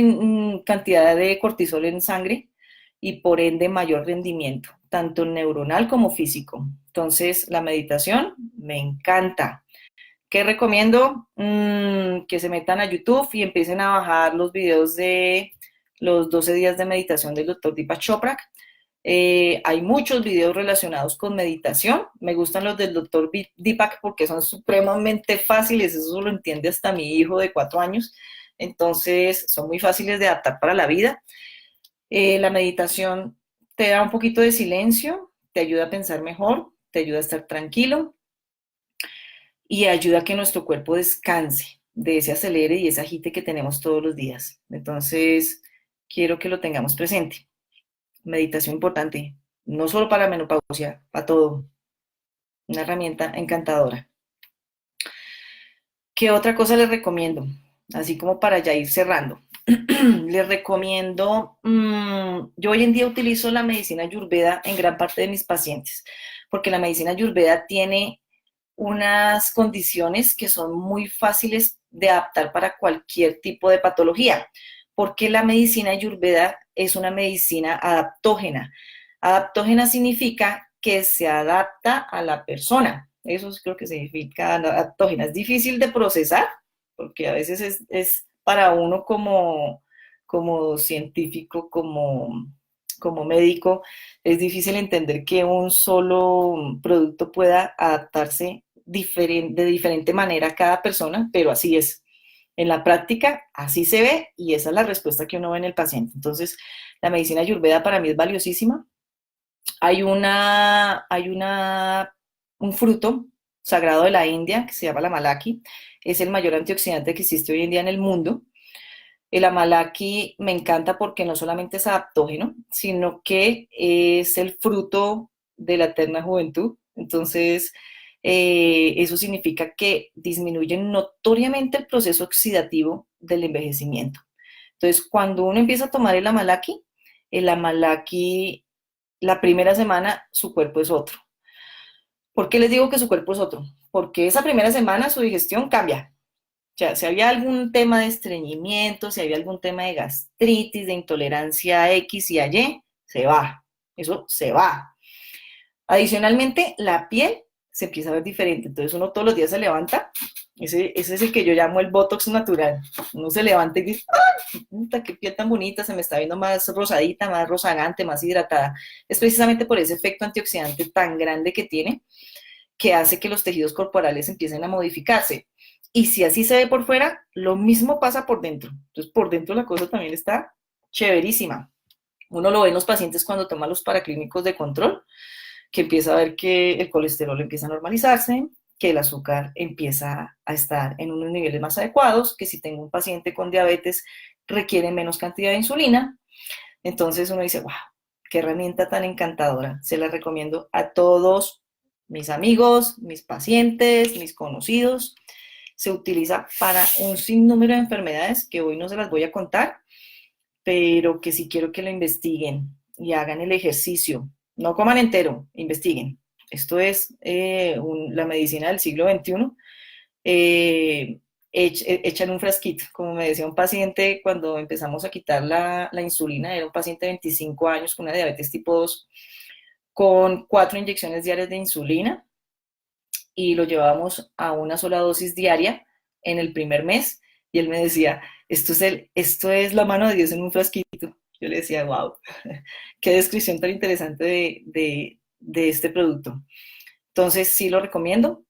cantidad de cortisol en sangre y por ende mayor rendimiento, tanto neuronal como físico. Entonces, la meditación me encanta. ¿Qué recomiendo? Que se metan a YouTube y empiecen a bajar los videos de los 12 días de meditación del doctor Deepak Chopra. Hay muchos videos relacionados con meditación. Me gustan los del doctor Deepak porque son supremamente fáciles. Eso lo entiende hasta mi hijo de 4 años. Entonces, son muy fáciles de adaptar para la vida. La meditación te da un poquito de silencio, te ayuda a pensar mejor, te ayuda a estar tranquilo y ayuda a que nuestro cuerpo descanse. de ese acelere y ese agite que tenemos todos los días. Entonces, quiero que lo tengamos presente. Meditación importante, no solo para la menopausia, para todo. Una herramienta encantadora. ¿Qué otra cosa les recomiendo? Así como para ya ir cerrando. Les recomiendo, yo hoy en día utilizo la medicina Ayurveda en gran parte de mis pacientes, porque la medicina Ayurveda tiene unas condiciones que son muy fáciles de adaptar para cualquier tipo de patología, porque la medicina Ayurveda es una medicina adaptógena. Adaptógena significa que se adapta a la persona. Eso es lo que significa adaptógena. Es difícil de procesar, porque a veces es para uno como científico, como médico, es difícil entender que un solo producto pueda adaptarse de diferente manera a cada persona, pero así es. En la práctica, así se ve y esa es la respuesta que uno ve en el paciente. Entonces, la medicina ayurveda para mí es valiosísima. Un fruto sagrado de la India que se llama la amalaki. Es el mayor antioxidante que existe hoy en día en el mundo. El amalaki me encanta porque no solamente es adaptógeno, sino que es el fruto de la eterna juventud. Entonces, eso significa que disminuye notoriamente el proceso oxidativo del envejecimiento. Entonces, cuando uno empieza a tomar el amalaki, la primera semana su cuerpo es otro. ¿Por qué les digo que su cuerpo es otro? Porque esa primera semana su digestión cambia. O sea, si había algún tema de estreñimiento, si había algún tema de gastritis, de intolerancia a X y a Y, se va. Eso se va. Adicionalmente, la piel se empieza a ver diferente. Entonces uno todos los días se levanta. Ese es el que yo llamo el Botox natural. Uno se levanta y dice, ¡ay, puta, qué piel tan bonita! Se me está viendo más rosadita, más rozagante, más hidratada. Es precisamente por ese efecto antioxidante tan grande que tiene, que hace que los tejidos corporales empiecen a modificarse. Y si así se ve por fuera, lo mismo pasa por dentro. Entonces, por dentro la cosa también está chéverísima. Uno lo ve en los pacientes cuando toma los paraclínicos de control, que empieza a ver que el colesterol empieza a normalizarse, que el azúcar empieza a estar en unos niveles más adecuados, que si tengo un paciente con diabetes requiere menos cantidad de insulina. Entonces uno dice, wow, qué herramienta tan encantadora. Se la recomiendo a todos mis amigos, mis pacientes, mis conocidos. Se utiliza para un sinnúmero de enfermedades que hoy no se las voy a contar, pero que sí quiero que lo investiguen y hagan el ejercicio. No coman entero, investiguen. Esto es la medicina del siglo XXI. Echan un frasquito, como me decía un paciente cuando empezamos a quitar la insulina, era un paciente de 25 años con una diabetes tipo 2, con 4 inyecciones diarias de insulina, y lo llevábamos a una sola dosis diaria en el primer mes, y él me decía, esto es la mano de Dios en un frasquito. Yo le decía, wow, qué descripción tan interesante de este producto. Entonces, sí lo recomiendo.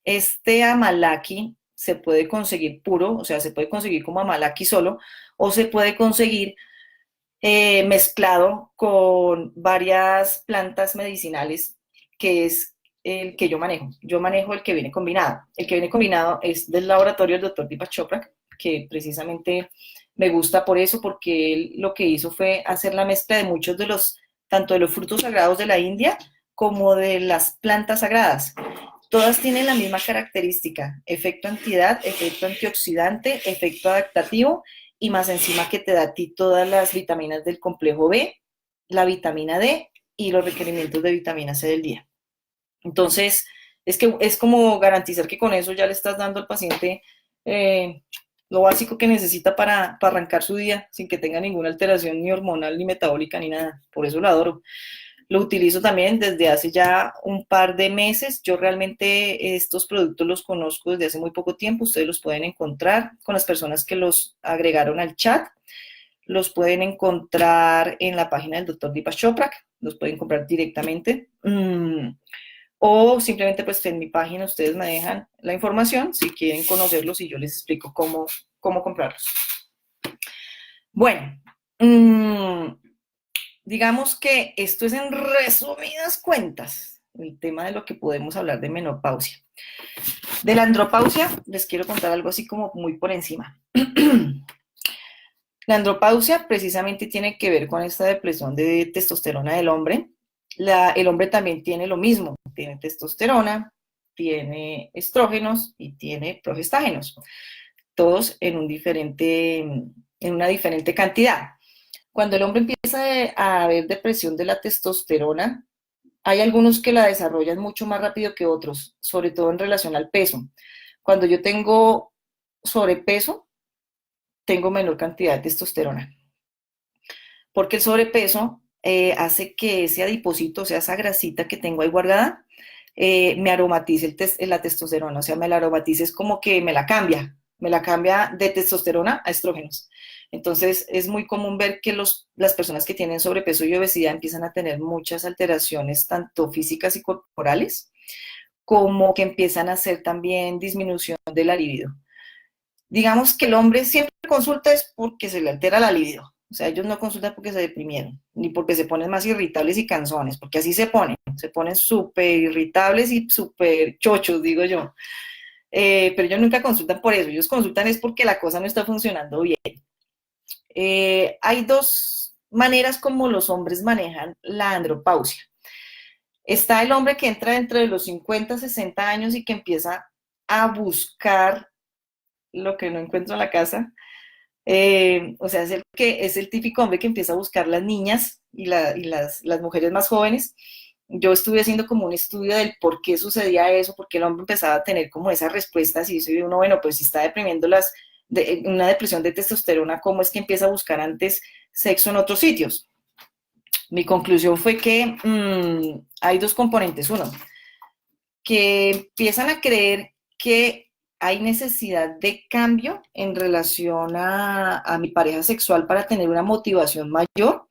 Este amalaki se puede conseguir puro, o sea, se puede conseguir como amalaki solo, o se puede conseguir mezclado con varias plantas medicinales, que es el que yo manejo. Yo manejo el que viene combinado. El que viene combinado es del laboratorio del doctor Deepak Chopra, que precisamente me gusta por eso, porque él lo que hizo fue hacer la mezcla de muchos tanto de los frutos sagrados de la India como de las plantas sagradas. Todas tienen la misma característica: efecto antiedad, efecto antioxidante, efecto adaptativo, y más encima que te da a ti todas las vitaminas del complejo B, la vitamina D y los requerimientos de vitamina C del día. Entonces, es como garantizar que con eso ya le estás dando al paciente lo básico que necesita para arrancar su día sin que tenga ninguna alteración ni hormonal, ni metabólica, ni nada. Por eso lo adoro. Lo utilizo también desde hace ya un par de meses. Yo realmente estos productos los conozco desde hace muy poco tiempo. Ustedes los pueden encontrar con las personas que los agregaron al chat. Los pueden encontrar en la página del doctor Deepak Chopra. Los pueden comprar directamente. O simplemente pues en mi página ustedes me dejan la información si quieren conocerlos y yo les explico cómo comprarlos. Bueno, digamos que esto es en resumidas cuentas el tema de lo que podemos hablar de menopausia. De la andropausia les quiero contar algo así como muy por encima. La andropausia precisamente tiene que ver con esta depresión de testosterona del hombre. El hombre también tiene lo mismo, tiene testosterona, tiene estrógenos y tiene progestágenos, todos en una diferente cantidad. Cuando el hombre empieza a haber depresión de la testosterona, hay algunos que la desarrollan mucho más rápido que otros, sobre todo en relación al peso. Cuando yo tengo sobrepeso, tengo menor cantidad de testosterona, porque el sobrepeso hace que ese adiposito, o sea, esa grasita que tengo ahí guardada, me aromatice la testosterona, o sea, me la aromatice es como que me la cambia de testosterona a estrógenos. Entonces, es muy común ver que las personas que tienen sobrepeso y obesidad empiezan a tener muchas alteraciones, tanto físicas y corporales, como que empiezan a hacer también disminución de la libido. Digamos que el hombre siempre consulta es porque se le altera la libido. O sea, ellos no consultan porque se deprimieron, ni porque se ponen más irritables y cansones, porque así se ponen súper irritables y súper chochos, digo yo. Pero ellos nunca consultan por eso, ellos consultan es porque la cosa no está funcionando bien. Hay dos maneras como los hombres manejan la andropausia. Está el hombre que entra dentro de los 50, 60 años y que empieza a buscar lo que no encuentra en la casa. O sea, es el típico hombre que empieza a buscar las niñas y las mujeres más jóvenes. Yo estuve haciendo como un estudio del por qué sucedía eso, por qué el hombre empezaba a tener como esas respuestas y dice uno, bueno, pues si está deprimiendo una depresión de testosterona, ¿cómo es que empieza a buscar antes sexo en otros sitios? Mi conclusión fue que hay dos componentes. Uno, que empiezan a creer que hay necesidad de cambio en relación a mi pareja sexual para tener una motivación mayor.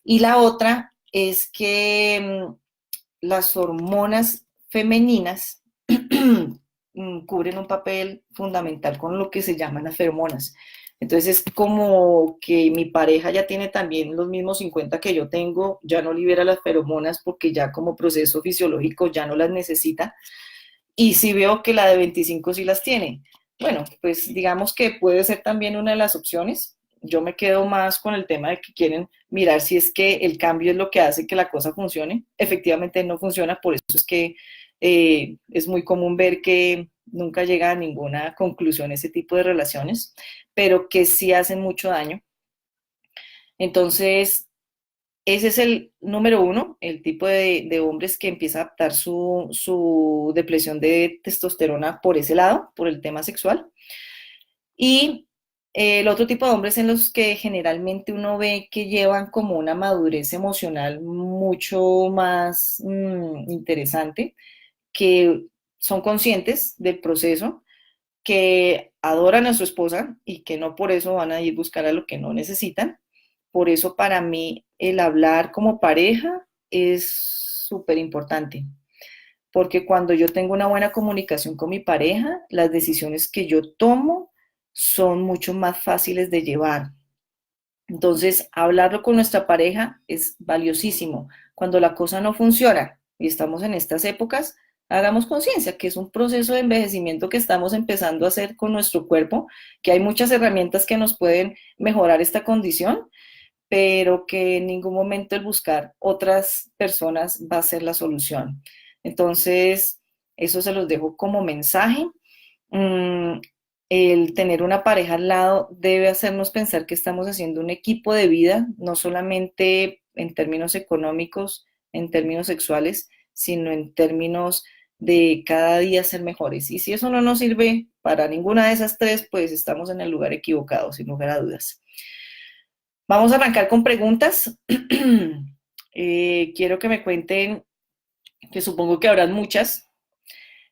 Y la otra es que las hormonas femeninas cubren un papel fundamental con lo que se llaman las feromonas. Entonces es como que mi pareja ya tiene también los mismos 50 que yo tengo, ya no libera las feromonas porque ya como proceso fisiológico ya no las necesita. Y si veo que la de 25 sí las tiene, bueno, pues digamos que puede ser también una de las opciones. Yo me quedo más con el tema de que quieren mirar si es que el cambio es lo que hace que la cosa funcione. Efectivamente no funciona, por eso es que es muy común ver que nunca llega a ninguna conclusión ese tipo de relaciones, pero que sí hacen mucho daño. Entonces, ese es el número uno, el tipo de hombres que empieza a adaptar su depresión de testosterona por ese lado, por el tema sexual. Y el otro tipo de hombres en los que generalmente uno ve que llevan como una madurez emocional mucho más interesante, que son conscientes del proceso, que adoran a su esposa y que no por eso van a ir a buscar a lo que no necesitan. Por eso para mí el hablar como pareja es súper importante, porque cuando yo tengo una buena comunicación con mi pareja, las decisiones que yo tomo son mucho más fáciles de llevar. Entonces, hablarlo con nuestra pareja es valiosísimo. Cuando la cosa no funciona y estamos en estas épocas, hagamos conciencia que es un proceso de envejecimiento que estamos empezando a hacer con nuestro cuerpo, que hay muchas herramientas que nos pueden mejorar esta condición, pero que en ningún momento el buscar otras personas va a ser la solución. Entonces, eso se los dejo como mensaje. Mm, el tener una pareja al lado debe hacernos pensar que estamos haciendo un equipo de vida, no solamente en términos económicos, en términos sexuales, sino en términos de cada día ser mejores. Y si eso no nos sirve para ninguna de esas tres, pues estamos en el lugar equivocado, sin lugar a dudas. Vamos a arrancar con preguntas. Quiero que me cuenten, que supongo que habrán muchas,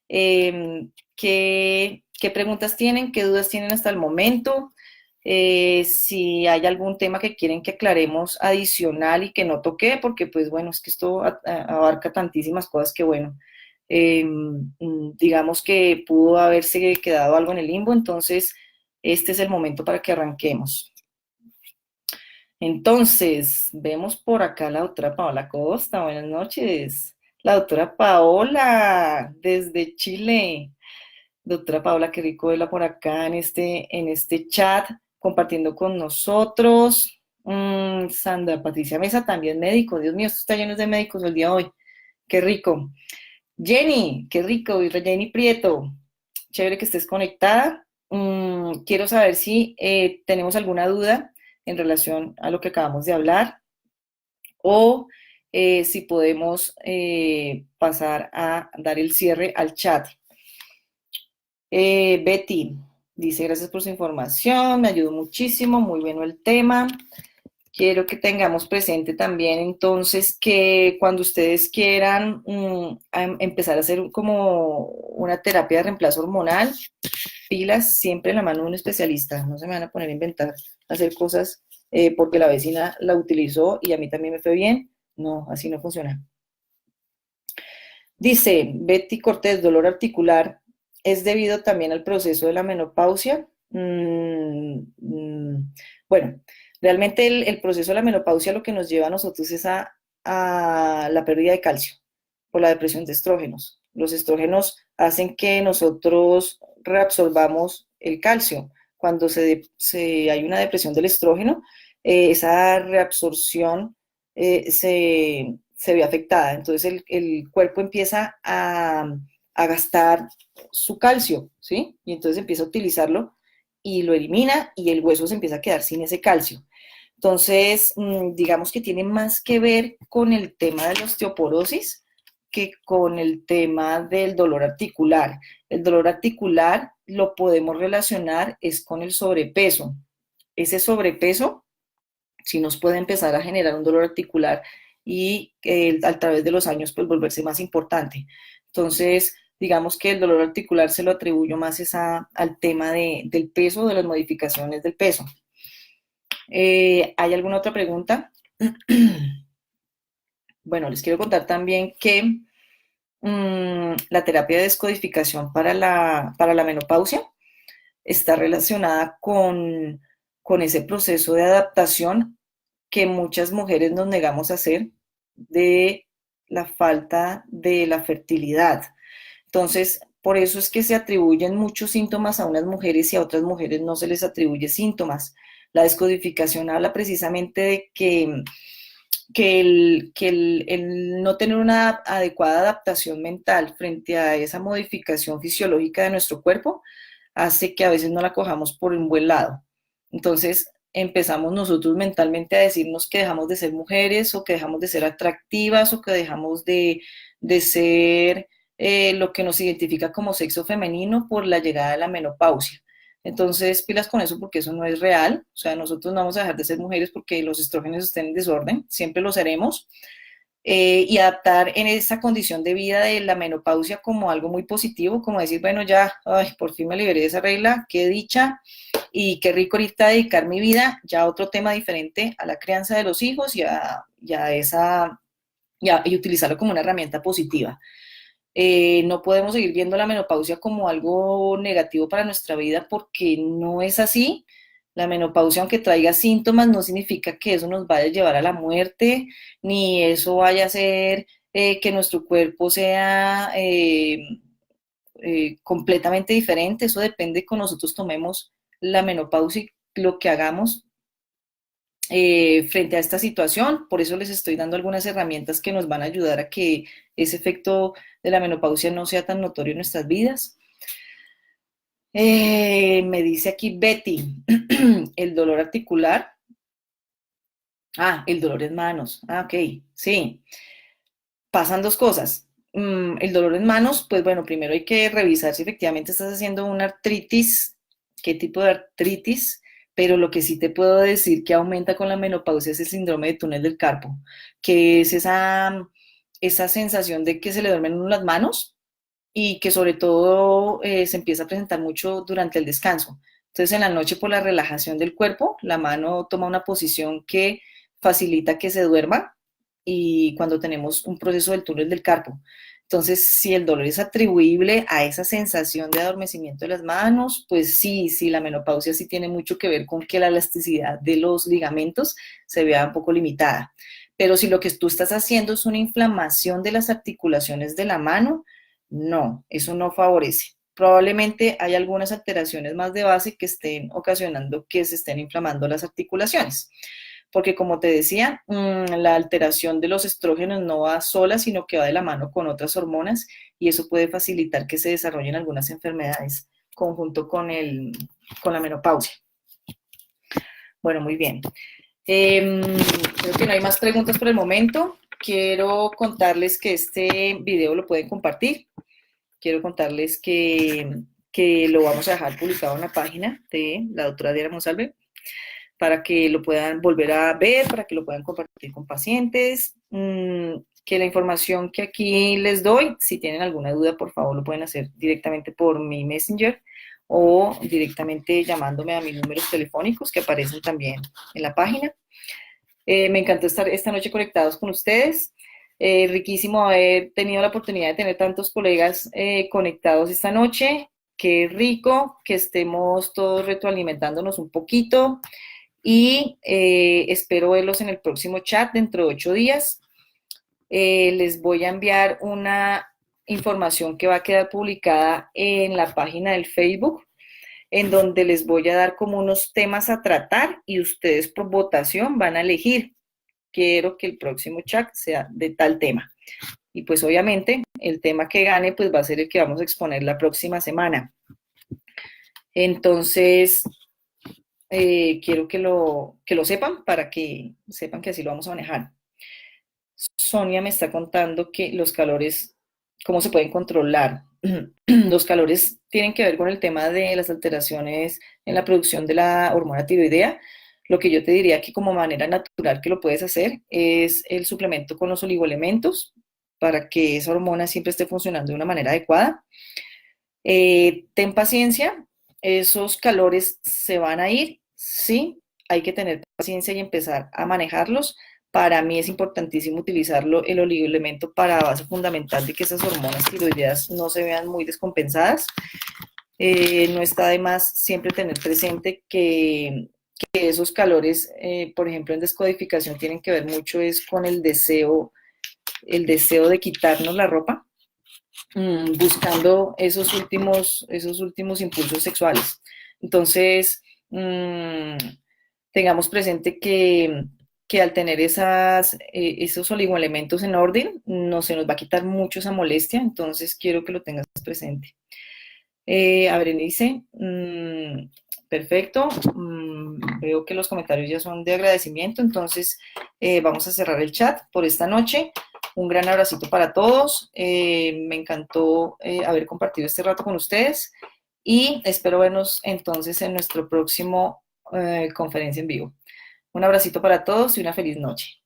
qué preguntas tienen, qué dudas tienen hasta el momento, si hay algún tema que quieren que aclaremos adicional y que no toqué, porque pues bueno, es que esto abarca tantísimas cosas que bueno, digamos que pudo haberse quedado algo en el limbo, entonces este es el momento para que arranquemos. Entonces, vemos por acá la otra Paola Costa. Buenas noches. La doctora Paola, desde Chile. Doctora Paola, qué rico verla por acá en este chat, compartiendo con nosotros. Sandra Patricia Mesa, también médico. Dios mío, esto está lleno de médicos el día de hoy. Qué rico. Jenny, qué rico. Y Jenny Prieto, chévere que estés conectada. Quiero saber si tenemos alguna duda en relación a lo que acabamos de hablar o si podemos pasar a dar el cierre al chat. Betty dice, gracias por su información, me ayudó muchísimo, muy bueno el tema. Quiero que tengamos presente también entonces que cuando ustedes quieran empezar a hacer como una terapia de reemplazo hormonal, pilas siempre en la mano de un especialista, no se me van a poner a inventar, a hacer cosas porque la vecina la utilizó y a mí también me fue bien. No, así no funciona. Dice Betty Cortés, dolor articular, ¿es debido también al proceso de la menopausia? Bueno, realmente el proceso de la menopausia lo que nos lleva a nosotros es a la pérdida de calcio por la depresión de estrógenos. Los estrógenos hacen que nosotros reabsorbamos el calcio. Cuando hay una depresión del estrógeno, esa reabsorción se ve afectada. Entonces el cuerpo empieza a gastar su calcio, ¿sí? Y entonces empieza a utilizarlo y lo elimina y el hueso se empieza a quedar sin ese calcio. Entonces, digamos que tiene más que ver con el tema de la osteoporosis que con el tema del dolor articular. El dolor articular lo podemos relacionar es con el sobrepeso. Ese sobrepeso sí nos puede empezar a generar un dolor articular y a través de los años pues volverse más importante. Entonces, digamos que el dolor articular se lo atribuyo más al tema del peso, de las modificaciones del peso. ¿Hay alguna otra pregunta? Bueno, les quiero contar también que la terapia de descodificación para la menopausia está relacionada con ese proceso de adaptación que muchas mujeres nos negamos a hacer de la falta de la fertilidad. Entonces, por eso es que se atribuyen muchos síntomas a unas mujeres y a otras mujeres no se les atribuye síntomas. La descodificación habla precisamente de el no tener una adecuada adaptación mental frente a esa modificación fisiológica de nuestro cuerpo hace que a veces no la cojamos por un buen lado. Entonces empezamos nosotros mentalmente a decirnos que dejamos de ser mujeres o que dejamos de ser atractivas o que dejamos de ser lo que nos identifica como sexo femenino por la llegada de la menopausia. Entonces, pilas con eso porque eso no es real. O sea, nosotros no vamos a dejar de ser mujeres porque los estrógenos estén en desorden, siempre lo seremos. Y adaptar en esa condición de vida de la menopausia como algo muy positivo, como decir, bueno, ya, ay, por fin me liberé de esa regla, qué dicha y qué rico ahorita dedicar mi vida ya a otro tema diferente, a la crianza de los hijos y utilizarlo como una herramienta positiva. No podemos seguir viendo la menopausia como algo negativo para nuestra vida porque no es así. La menopausia, aunque traiga síntomas, no significa que eso nos vaya a llevar a la muerte, ni eso vaya a hacer que nuestro cuerpo sea completamente diferente. Eso depende de que nosotros tomemos la menopausia y lo que hagamos frente a esta situación. Por eso les estoy dando algunas herramientas que nos van a ayudar a que ese efecto de la menopausia no sea tan notorio en nuestras vidas. Me dice aquí Betty, el dolor articular. El dolor en manos. Ok, sí. Pasan dos cosas. El dolor en manos, pues bueno, primero hay que revisar si efectivamente estás haciendo una artritis, qué tipo de artritis, pero lo que sí te puedo decir que aumenta con la menopausia es el síndrome de túnel del carpo, que es esa sensación de que se le duermen uno las manos y que sobre todo se empieza a presentar mucho durante el descanso. Entonces en la noche por la relajación del cuerpo, la mano toma una posición que facilita que se duerma y cuando tenemos un proceso del túnel del carpo. Entonces, si el dolor es atribuible a esa sensación de adormecimiento de las manos, pues sí, la menopausia sí tiene mucho que ver con que la elasticidad de los ligamentos se vea un poco limitada. Pero si lo que tú estás haciendo es una inflamación de las articulaciones de la mano, no, eso no favorece. Probablemente hay algunas alteraciones más de base que estén ocasionando que se estén inflamando las articulaciones. Porque como te decía, la alteración de los estrógenos no va sola, sino que va de la mano con otras hormonas y eso puede facilitar que se desarrollen algunas enfermedades conjunto con la menopausia. Bueno, muy bien. Creo que no hay más preguntas por el momento. Quiero contarles que este video lo pueden compartir. Quiero contarles que lo vamos a dejar publicado en la página de la doctora Diana Monsalve para que lo puedan volver a ver, para que lo puedan compartir con pacientes, que la información que aquí les doy, si tienen alguna duda, por favor lo pueden hacer directamente por mi Messenger o directamente llamándome a mis números telefónicos que aparecen también en la página. Me encantó estar esta noche conectados con ustedes. Riquísimo haber tenido la oportunidad de tener tantos colegas conectados esta noche. Qué rico que estemos todos retroalimentándonos un poquito y espero verlos en el próximo chat dentro de 8 días. Les voy a enviar una información que va a quedar publicada en la página del Facebook, en donde les voy a dar como unos temas a tratar y ustedes por votación van a elegir. Quiero que el próximo chat sea de tal tema. Y pues obviamente el tema que gane pues va a ser el que vamos a exponer la próxima semana. Entonces, quiero que lo sepan para que sepan que así lo vamos a manejar. Sonia me está contando que los calores, ¿cómo se pueden controlar? Los calores tienen que ver con el tema de las alteraciones en la producción de la hormona tiroidea. Lo que yo te diría que como manera natural que lo puedes hacer es el suplemento con los oligoelementos para que esa hormona siempre esté funcionando de una manera adecuada. Ten paciencia, esos calores se van a ir, sí, hay que tener paciencia y empezar a manejarlos. Para mí es importantísimo utilizarlo, el oligoelemento para base fundamental de que esas hormonas tiroideas no se vean muy descompensadas. No está de más siempre tener presente que esos calores, por ejemplo, en descodificación tienen que ver mucho es con el deseo de quitarnos la ropa, buscando esos últimos impulsos sexuales. Entonces, tengamos presente que al tener esos oligoelementos en orden, no se nos va a quitar mucho esa molestia, entonces quiero que lo tengas presente. A ver, dice, perfecto, veo que los comentarios ya son de agradecimiento, entonces vamos a cerrar el chat por esta noche. Un gran abracito para todos, me encantó haber compartido este rato con ustedes y espero vernos entonces en nuestro próximo conferencia en vivo. Un abracito para todos y una feliz noche.